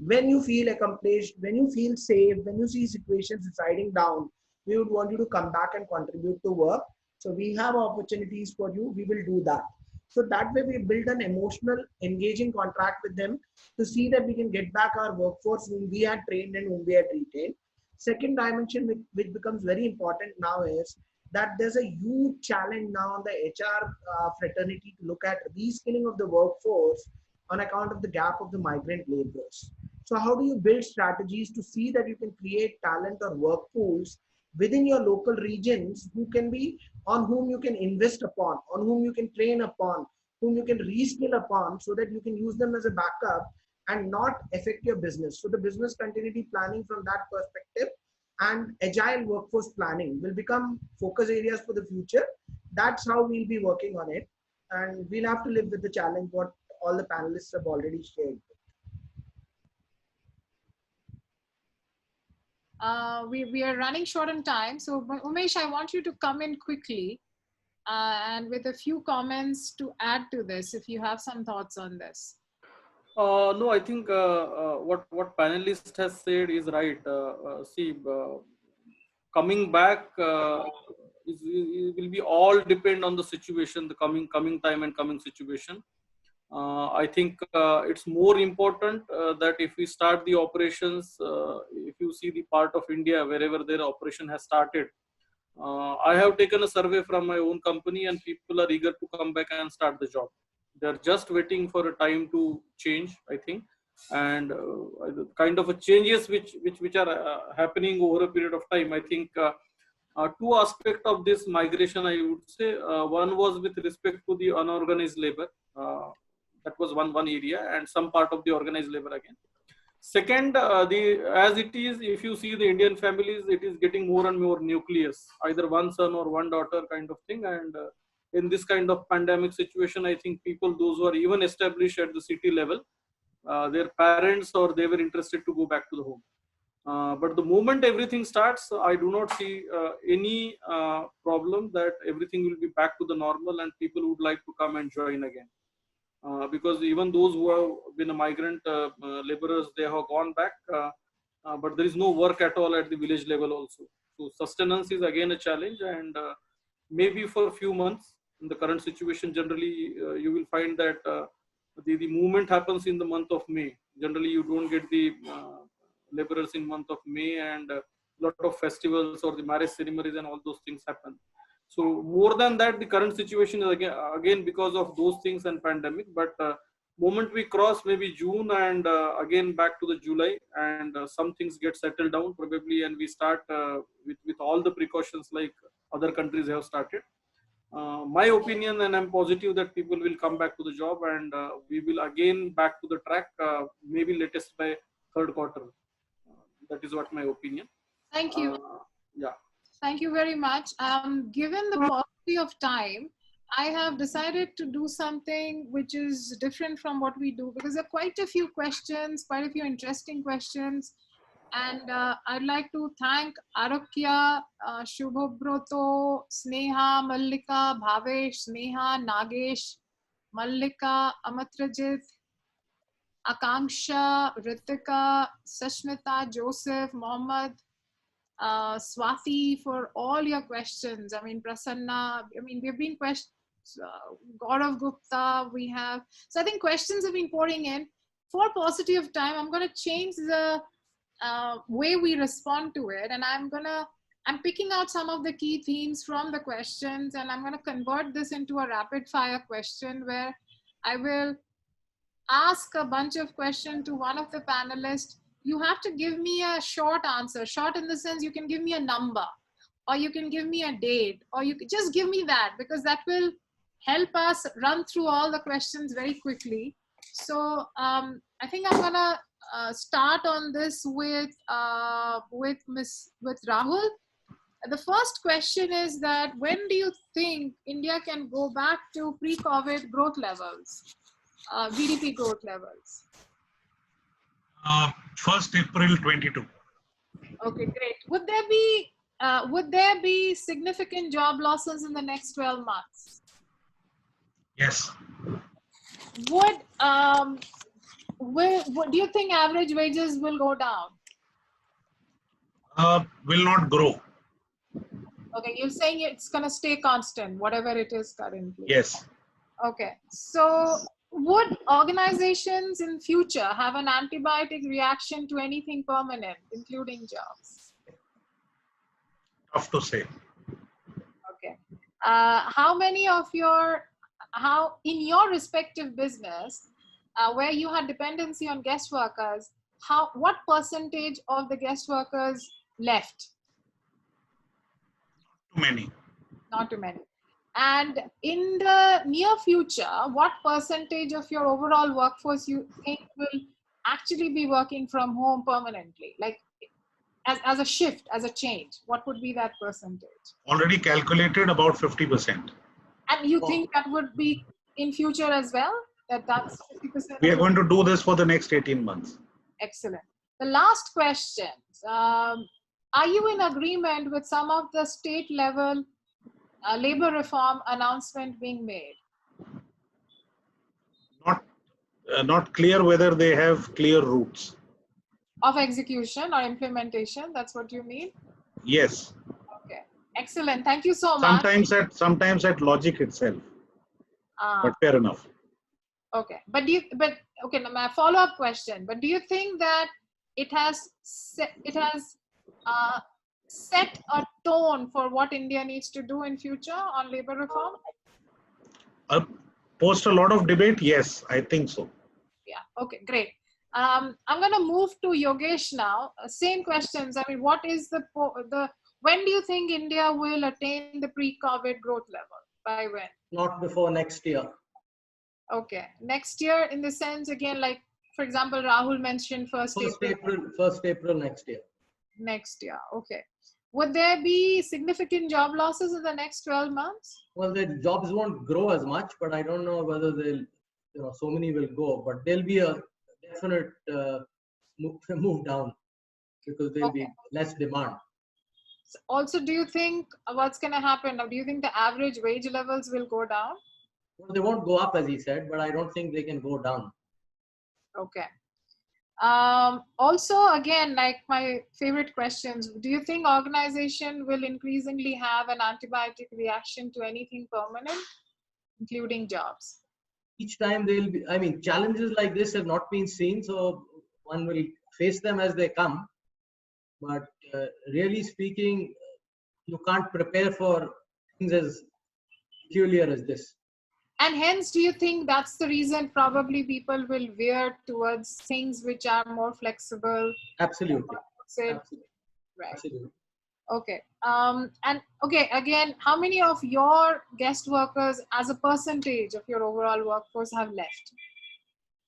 when you feel accomplished, when you feel safe, when you see situations deciding down, we would want you to come back and contribute to work. So we have opportunities for you, we will do that. So that way we build an emotional, engaging contract with them to see that we can get back our workforce whom we had trained and whom we had retained. Second dimension which becomes very important now is that there's a huge challenge now on the HR fraternity to look at reskilling of the workforce on account of the gap of the migrant laborers. So how do you build strategies to see that you can create talent or work pools within your local regions who can be on whom you can invest upon, on whom you can train upon, whom you can reskill upon so that you can use them as a backup and not affect your business. So the business continuity planning from that perspective and agile workforce planning will become focus areas for the future. That's how we'll be working on it. And we'll have to live with the challenge what all the panelists have already shared. We are running short on time. So Umesh, I want you to come in quickly and with a few comments to add to this, if you have some thoughts on this. No, I think what panelist has said is right. See, coming back it will be all depend on the situation, the coming time and coming situation. I think it's more important that if we start the operations, if you see the part of India wherever their operation has started, I have taken a survey from my own company and people are eager to come back and start the job. They're just waiting for a time to change, I think, and kind of a changes which are happening over a period of time. I think two aspects of this migration, I would say. One was with respect to the unorganized labor. That was one area, and some part of the organized labor again. Second, as it is, if you see the Indian families, it is getting more and more nucleus, either one son or one daughter kind of thing. And in this kind of pandemic situation, I think people, those who are even established at the city level, their parents or they were interested to go back to the home. But the moment everything starts, I do not see any problem that everything will be back to the normal and people would like to come and join again. Because even those who have been a migrant laborers, they have gone back, but there is no work at all at the village level also. So sustenance is again a challenge, and maybe for a few months in the current situation, generally you will find that the movement happens in the month of May. Generally you don't get the laborers in month of May, and a lot of festivals or the marriage ceremonies and all those things happen. So more than that, the current situation is again because of those things and pandemic. But moment we cross maybe June and again back to the July, and some things get settled down probably, and we start with all the precautions like other countries have started. My opinion, and I'm positive that people will come back to the job, and we will again back to the track, maybe latest by third quarter. That is what my opinion. Thank you. Yeah. Thank you very much. Given the paucity of time, I have decided to do something which is different from what we do, because there are quite a few questions, quite a few interesting questions. And I'd like to thank Arokya, Shubhobroto, Sneha, Mallika, Bhavesh, Sneha, Nagesh, Mallika, Amatrajit, Akanksha, Ritika, Sashmita, Joseph, Mohammed, Swati, for all your questions. I mean, Prasanna, I mean, we've been questions, Gaurav Gupta, we have. So I think questions have been pouring in. for paucity of time, I'm going to change the way we respond to it. And I'm picking out some of the key themes from the questions, and I'm going to convert this into a rapid fire question where I will ask a bunch of questions to one of the panelists. You have to give me a short answer. Short in the sense you can give me a number, or you can give me a date, or you can just give me that, because that will help us run through all the questions very quickly. So I think I'm gonna start on this with Rahul. The first question is that when do you think India can go back to pre-COVID growth levels, GDP growth levels? 1st April 22. Okay, great. Would there be significant job losses in the next 12 months? Yes. Would do you think average wages will go down? Will not grow. Okay, you're saying it's going to stay constant, whatever it is currently. Yes. Okay, so would organizations in future have an antibiotic reaction to anything permanent, including jobs? Tough to say. Okay. In your respective business, where you had dependency on guest workers, what percentage of the guest workers left? Too many. Not too many. And in the near future, what percentage of your overall workforce you think will actually be working from home permanently? Like as a shift, as a change, what would be that percentage? Already calculated about 50%. And you think that would be in future as well? That's 50%? We are going to do this for the next 18 months. Excellent. The last question. Are you in agreement with some of the state level labor reform announcement being made? Not clear whether they have clear routes. Of execution or implementation, that's what you mean? Yes. Okay, excellent. Thank you so much. Sometimes at logic itself. But fair enough. Okay, okay. Now my follow-up question. But do you think that it has set a tone for what India needs to do in future on labor reform? Post a lot of debate. Yes, I think so. Yeah. Okay. Great. I'm going to move to Yogesh now. Same questions. I mean, what is when do you think India will attain the pre-COVID growth level? By when? Not before next year. Okay. Next year, in the sense, again, like, for example, Rahul mentioned 1st April next year. Next year. Okay. Would there be significant job losses in the next 12 months? Well, the jobs won't grow as much, but I don't know whether so many will go, but there'll be a definite move down because there'll be less demand. Also, do you think what's going to happen now? Do you think the average wage levels will go down? Well, they won't go up, as he said, but I don't think they can go down. Okay. Also, again, like my favorite questions, do you think organization will increasingly have an antibiotic reaction to anything permanent, including jobs? Each time they'll be, challenges like this have not been seen, so one will face them as they come. But really speaking, you can't prepare for things as peculiar as this. And hence, do you think that's the reason probably people will veer towards things which are more flexible? Absolutely. Absolutely. Right. Absolutely. Okay. And okay, again, how many of your guest workers as a percentage of your overall workforce have left?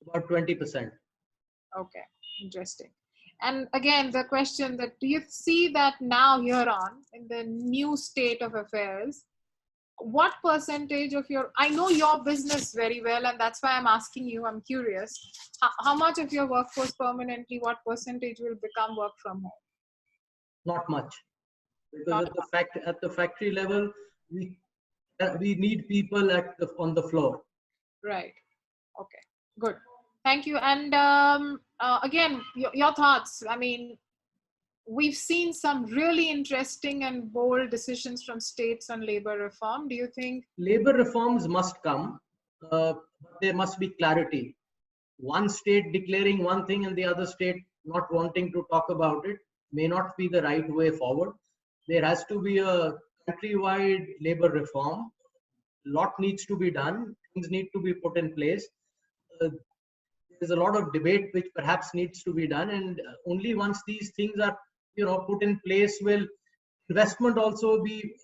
About 20%. Okay, interesting. And again, the question that do you see that now here on in the new state of affairs, what percentage of I know your business very well, and that's why I'm asking you, I'm curious, how much of your workforce permanently, what percentage will become work from home? Not much. Because at the factory level, we need people on the floor. Right. Okay, good. Thank you. And again, your thoughts. I mean, we've seen some really interesting and bold decisions from states on labor reform. Do you think? Labor reforms must come, but there must be clarity. one state declaring one thing and the other state not wanting to talk about it may not be the right way forward. There has to be a countrywide labor reform. Lot needs to be done. Things need to be put in place. There's a lot of debate which perhaps needs to be done, and only once these things are put in place will investment also be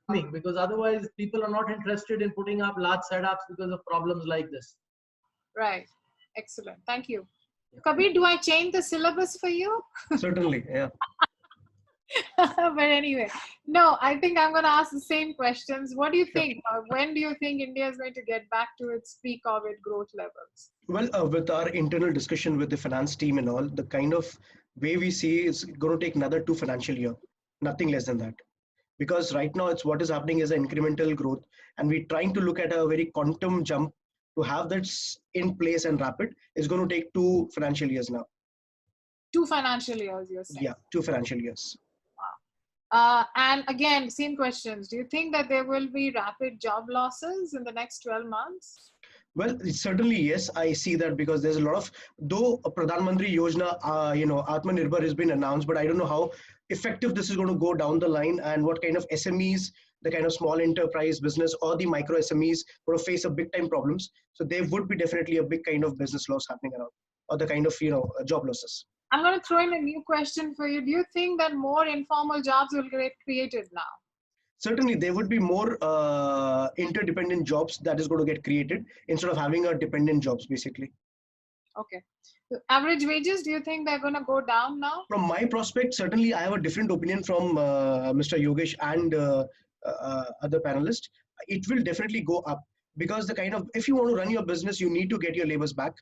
coming, because otherwise people are not interested in putting up large setups because of problems like this. Right. Excellent. Thank you. Kabeer, do I change the syllabus for you? Certainly, yeah. But anyway, no, I think I'm going to ask the same questions. What do you think? When do you think India is going to get back to its pre-COVID growth levels? Well, with our internal discussion with the finance team and all, the kind of way we see is going to take another 2 financial year, nothing less than that. Because right now it's what is happening is an incremental growth, and we're trying to look at a very quantum jump to have that in place and rapid. Is going to take 2 financial years now. 2 financial years, you're saying? Yeah, 2 financial years. And again, same questions. Do you think that there will be rapid job losses in the next 12 months? Well, certainly, yes, I see that, because there's a lot of, though Pradhan Mantri Yojana, Atmanirbhar has been announced, but I don't know how effective this is going to go down the line, and what kind of SMEs, the kind of small enterprise business or the micro SMEs going to face a big time problems. So there would be definitely a big kind of business loss happening around, or the kind of, job losses. I'm going to throw in a new question for you. Do you think that more informal jobs will get created now? Certainly, there would be more interdependent jobs that is going to get created instead of having a dependent jobs, basically. Okay. So average wages, do you think they're going to go down now? From my prospect, certainly I have a different opinion from Mr. Yogesh and other panelists. It will definitely go up, because the kind of, if you want to run your business, you need to get your labors back.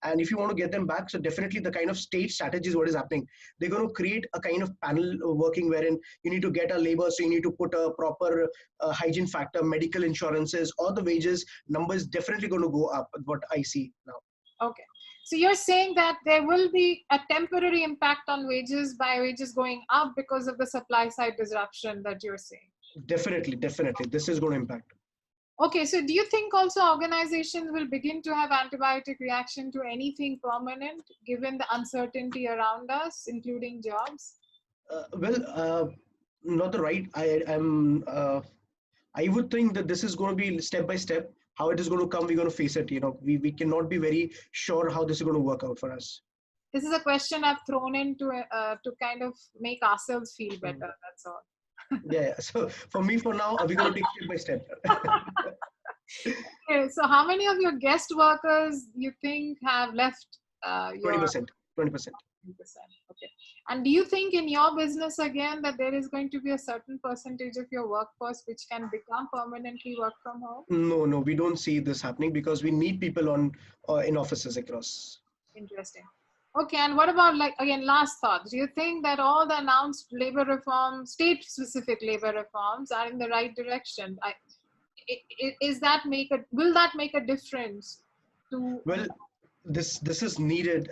And if you want to get them back, so definitely the kind of state strategies, what is happening, they're going to create a kind of panel working wherein you need to get a labor, so you need to put a proper hygiene factor, medical insurances, or the wages numbers definitely going to go up, what I see now. Okay. So you're saying that there will be a temporary impact on wages by wages going up because of the supply side disruption that you're saying? Definitely. This is going to impact. Okay, so do you think also organizations will begin to have antibiotic reaction to anything permanent, given the uncertainty around us, including jobs? Not the right. I would think that this is going to be step by step. How it is going to come, we're going to face it. We cannot be very sure how this is going to work out for us. This is a question I've thrown in to kind of make ourselves feel better. That's all. Yeah. So for me, for now, we're going to take step by step. Okay, so how many of your guest workers you think have left? 20%. 20%. Okay. And do you think in your business again that there is going to be a certain percentage of your workforce which can become permanently work from home? No, we don't see this happening, because we need people in offices across. Interesting. Okay, and what about, like, again, last thought. Do you think that all the announced labor reforms, state-specific labor reforms, are in the right direction? Will that make a difference to? Well, this is needed.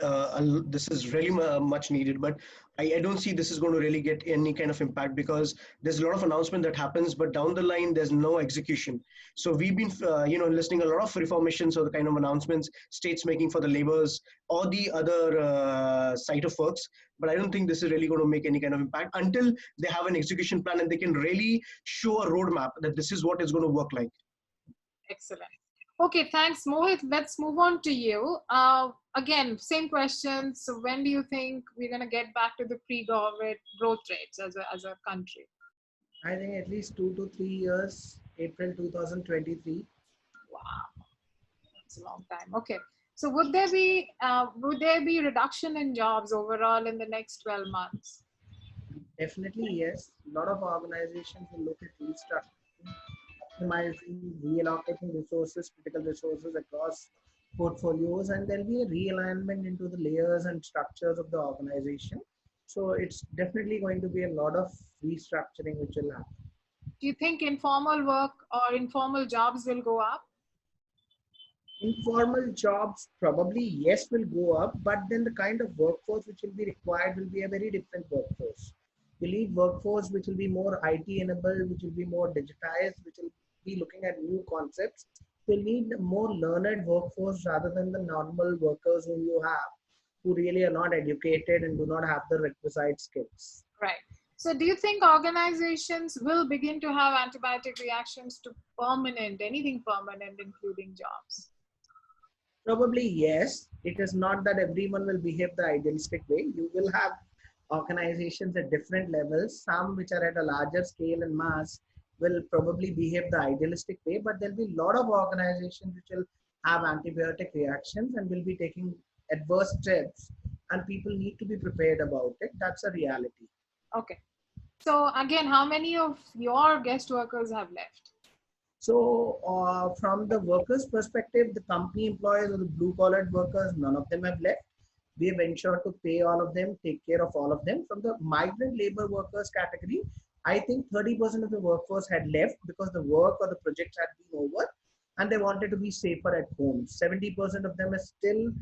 This is really much needed, but I don't see this is going to really get any kind of impact, because there's a lot of announcement that happens, but down the line there's no execution. So we've been listening a lot of reformations or the kind of announcements states making for the laborers or the other site of works, but I don't think this is really going to make any kind of impact until they have an execution plan and they can really show a roadmap that this is what it's going to work like. Excellent. Okay, thanks, Mohit. Let's move on to you. Again, same question. So when do you think we're going to get back to the pre-COVID growth rates as a country? I think at least 2 to 3 years, April 2023. Wow, that's a long time. Okay, so would there be reduction in jobs overall in the next 12 months? Definitely, yes. A lot of organizations will look at restructuring, optimizing, reallocating resources, critical resources across portfolios, and there'll be a realignment into the layers and structures of the organization. So it's definitely going to be a lot of restructuring which will happen. Do you think informal work or informal jobs will go up? Informal jobs probably, yes, will go up, but then the kind of workforce which will be required will be a very different workforce. You need workforce which will be more IT enabled, which will be more digitized, which will be looking at new concepts. you'll need a more learned workforce rather than the normal workers whom you have, who really are not educated and do not have the requisite skills. Right. So do you think organizations will begin to have antibiotic reactions to permanent, anything permanent, including jobs? Probably yes. It is not that everyone will behave the idealistic way. You will have organizations at different levels. Some which are at a larger scale and mass will probably behave the idealistic way, but there'll be a lot of organizations which will have antibiotic reactions and will be taking adverse steps, and people need to be prepared about it. That's a reality. Okay. So again, how many of your guest workers have left? So from the workers' perspective, the company employees or the blue-collar workers, none of them have left. We have ensured to pay all of them, take care of all of them. From the migrant labor workers category, I think 30% of the workforce had left because the work or the projects had been over and they wanted to be safer at home. 70% of them are still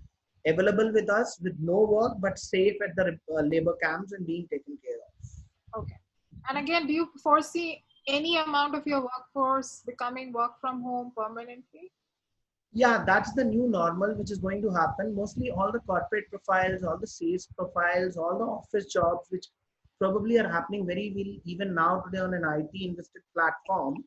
available with us with no work but safe at the labor camps and being taken care of. Okay. And again, do you foresee any amount of your workforce becoming work from home permanently? Yeah, that's the new normal which is going to happen. Mostly all the corporate profiles, all the sales profiles, all the office jobs which probably are happening very well even now today on an IT invested platform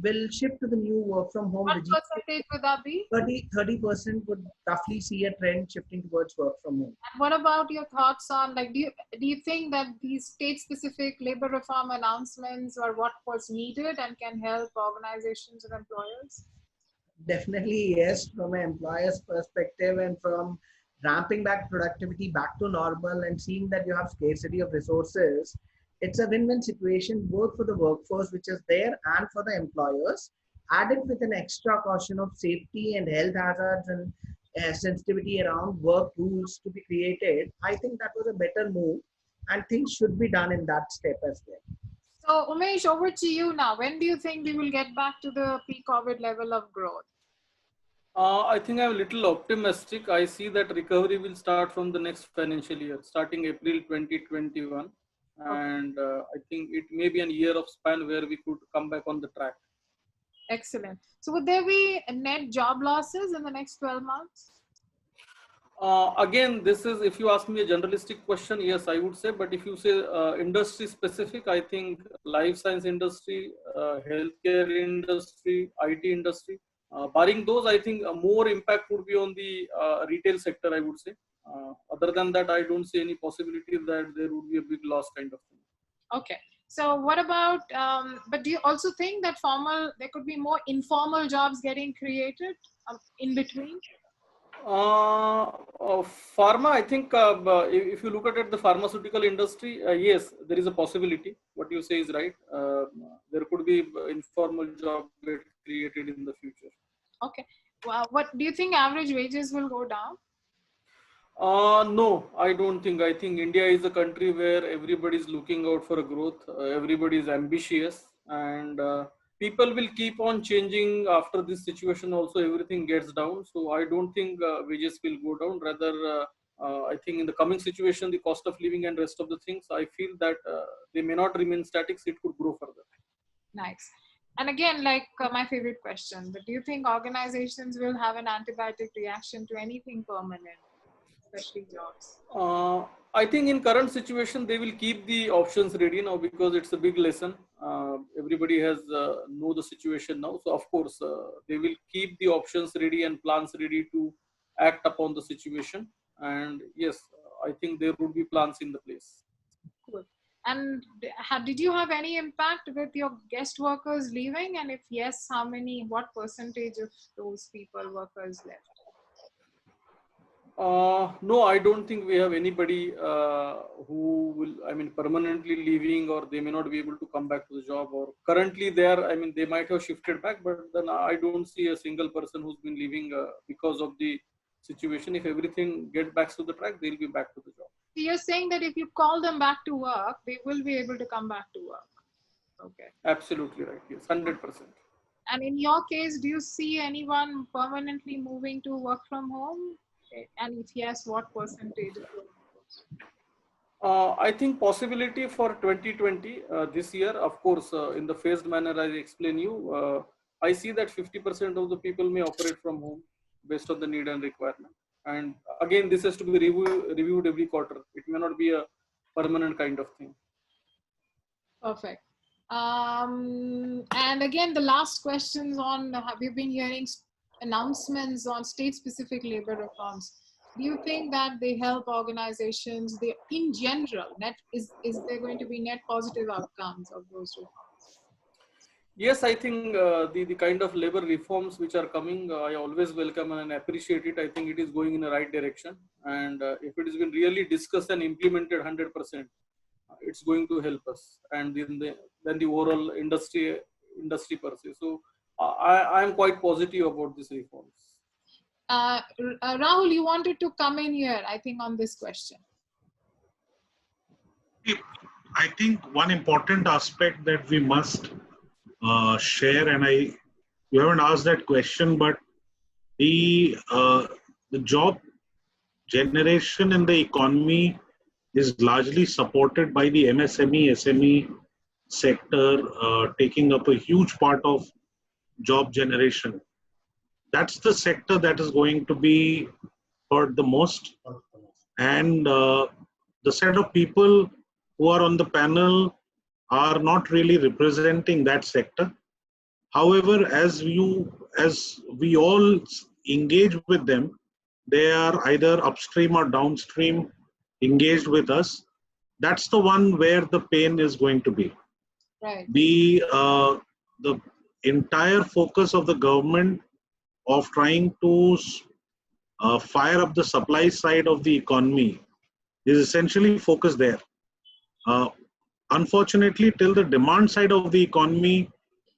will shift to the new work from home What regime. percentage would that be? 30% would roughly see a trend shifting towards work from home. And what about your thoughts on, like, do you think that these state specific labor reform announcements are what was needed and can help organizations and employers? Definitely yes, from an employer's perspective and from ramping back productivity back to normal and seeing that you have scarcity of resources, it's a win-win situation both for the workforce which is there and for the employers, added with an extra caution of safety and health hazards and sensitivity around work rules to be created. I think that was a better move and things should be done in that step as well. So Umesh, over to you now. When do you think we will get back to the pre-COVID level of growth? I think I'm a little optimistic. I see that recovery will start from the next financial year, starting April 2021. And I think it may be a year of span where we could come back on the track. Excellent. So would there be net job losses in the next 12 months? Again, this is, if you ask me a generalistic question, yes, I would say. But if you say industry specific, I think life science industry, healthcare industry, IT industry, barring those, I think more impact would be on the retail sector, I would say. Other than that, I don't see any possibility that there would be a big loss kind of thing. Okay. So what about, but do you also think that there could be more informal jobs getting created in between? Pharma, I think if you look at it, the pharmaceutical industry, yes, there is a possibility. What you say is right. There could be informal job get created in the future. Okay. Well, what do you think average wages will go down? No, I don't think. I think India is a country where everybody is looking out for a growth. Everybody is ambitious, and people will keep on changing after this situation. Also, everything gets down. So I don't think wages will go down. Rather, I think in the coming situation, the cost of living and rest of the things, I feel that they may not remain static. It could grow further. Nice. And again, like my favorite question, but do you think organizations will have an antibiotic reaction to anything permanent, especially jobs? I think in current situation, they will keep the options ready now because it's a big lesson. Everybody has know the situation now. So of course, they will keep the options ready and plans ready to act upon the situation. And yes, I think there would be plans in the place. Cool. And did you have any impact with your guest workers leaving? And if yes, what percentage of those workers left? No, I don't think we have anybody who will, permanently leaving, or they may not be able to come back to the job, or currently they might have shifted back, but then I don't see a single person who's been leaving because of the situation. If everything gets back to the track, they'll be back to the job. You're saying that if you call them back to work, they will be able to come back to work. Okay. Absolutely right. Yes, 100%. And in your case, do you see anyone permanently moving to work from home? And if yes, what percentage? I think possibility for 2020 this year, of course, in the phased manner I explain you. I see that 50% of the people may operate from home based on the need and requirement. And again, this has to be reviewed every quarter. It may not be a permanent kind of thing. Perfect. And again, the last questions on, we've been hearing announcements on state-specific labor reforms. Do you think that they help organizations, in general, is there going to be net positive outcomes of those reforms? Yes, I think the kind of labor reforms which are coming, I always welcome and appreciate it. I think it is going in the right direction. And if it has been really discussed and implemented 100%, it's going to help us and then the overall industry per se. So I am quite positive about these reforms. Rahul, you wanted to come in here, I think, on this question. I think one important aspect that we must share, and you haven't asked that question, but the job generation in the economy is largely supported by the MSME, SME sector, taking up a huge part of job generation. That's the sector that is going to be hurt the most. And the set of people who are on the panel are not really representing that sector. However, as we all engage with them, they are either upstream or downstream engaged with us. That's the one where the pain is going to be. Right. The entire focus of the government of trying to fire up the supply side of the economy is essentially focused there. Unfortunately, till the demand side of the economy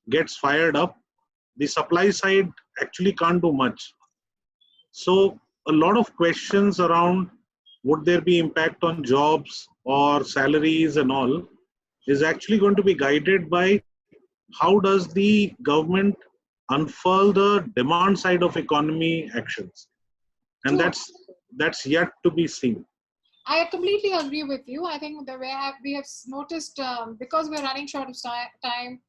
gets fired up, the supply side actually can't do much. So a lot of questions around would there be impact on jobs or salaries and all is actually going to be guided by how does the government unfurl the demand side of economy actions. And that's yet to be seen. I completely agree with you. I think the way we have noticed, because we're running short of time,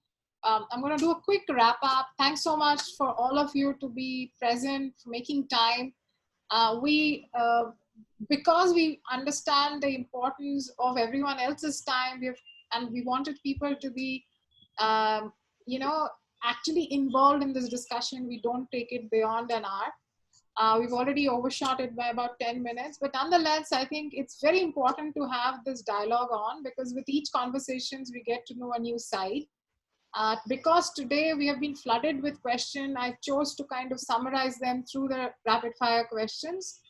I'm going to do a quick wrap up. Thanks so much for all of you to be present, for making time. Because we understand the importance of everyone else's time, we wanted people to be, actually involved in this discussion. We don't take it beyond an hour. We've already overshot it by about 10 minutes, but nonetheless, I think it's very important to have this dialogue on, because with each conversations, we get to know a new side. Because today we have been flooded with questions, I chose to kind of summarize them through the rapid fire questions.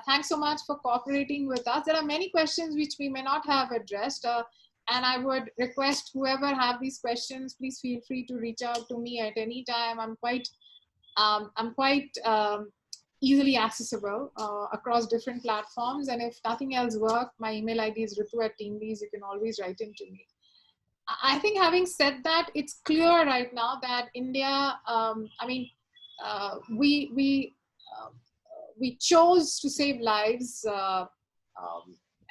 Thanks so much for cooperating with us. There are many questions which we may not have addressed, and I would request whoever have these questions, please feel free to reach out to me at any time. I'm quite easily accessible across different platforms, and if nothing else works, my email ID is ritu@teamlease. You can always write into me. I think, having said that, it's clear right now that India, we chose to save lives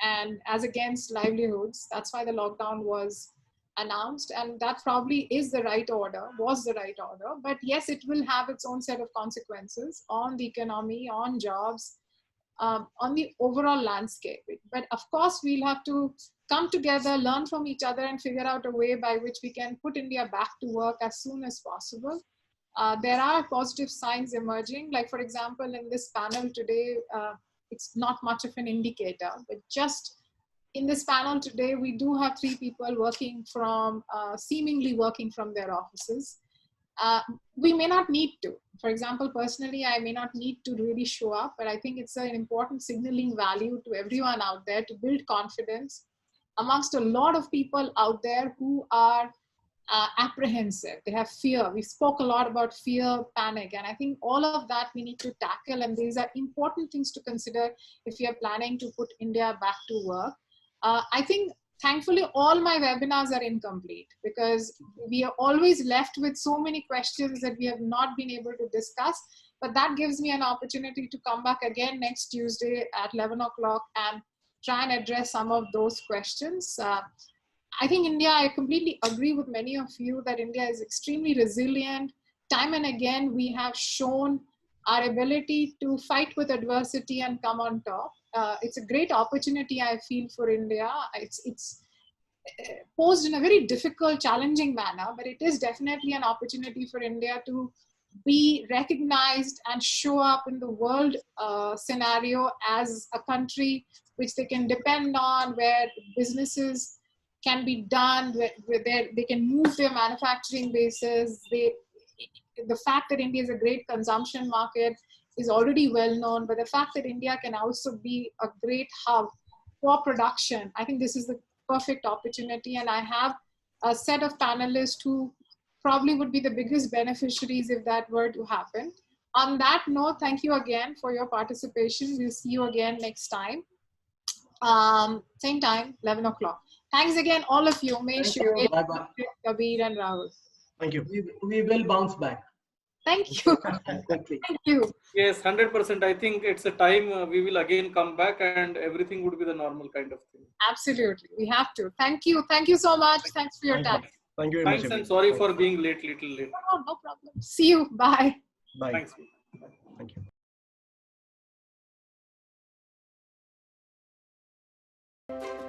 and as against livelihoods. That's why the lockdown was announced, and that probably is the right order, was the right order. But yes, it will have its own set of consequences on the economy, on jobs, on the overall landscape. But of course, we'll have to come together, learn from each other, and figure out a way by which we can put India back to work as soon as possible. There are positive signs emerging. Like, for example, in this panel today, it's not much of an indicator, but just in this panel today, we do have 3 people working from, seemingly working from their offices. We may not need to. For example, personally, I may not need to really show up, but I think it's an important signaling value to everyone out there to build confidence amongst a lot of people out there who are apprehensive. They have fear. We spoke a lot about fear, panic, and I think all of that we need to tackle, and these are important things to consider if we are planning to put India back to work. I think, thankfully, all my webinars are incomplete because we are always left with so many questions that we have not been able to discuss. But that gives me an opportunity to come back again next Tuesday at 11 o'clock and try and address some of those questions. I think India, I completely agree with many of you that India is extremely resilient. time and again, we have shown our ability to fight with adversity and come on top. It's a great opportunity, I feel, for India. It's posed in a very difficult, challenging manner, but it is definitely an opportunity for India to be recognized and show up in the world scenario as a country which they can depend on, where businesses can be done, where they can move their manufacturing bases. The fact that India is a great consumption market is already well known, but the fact that India can also be a great hub for production, I think this is the perfect opportunity. And I have a set of panelists who probably would be the biggest beneficiaries if that were to happen. On that note, thank you again for your participation. We'll see you again next time. Same time, 11 o'clock. Thanks again, all of you. Umesh, Yogesh, Kabeer, and Rahul. Thank you. We will bounce back. Thank you. Thank you. Yes, 100%. I think it's a time we will again come back and everything would be the normal kind of thing. Absolutely. We have to. Thank you. Thank you so much. Thanks for your time. Thank you very much. Thanks and sorry for being late, little late. No problem. See you. Bye. Bye. Thanks. Thank you.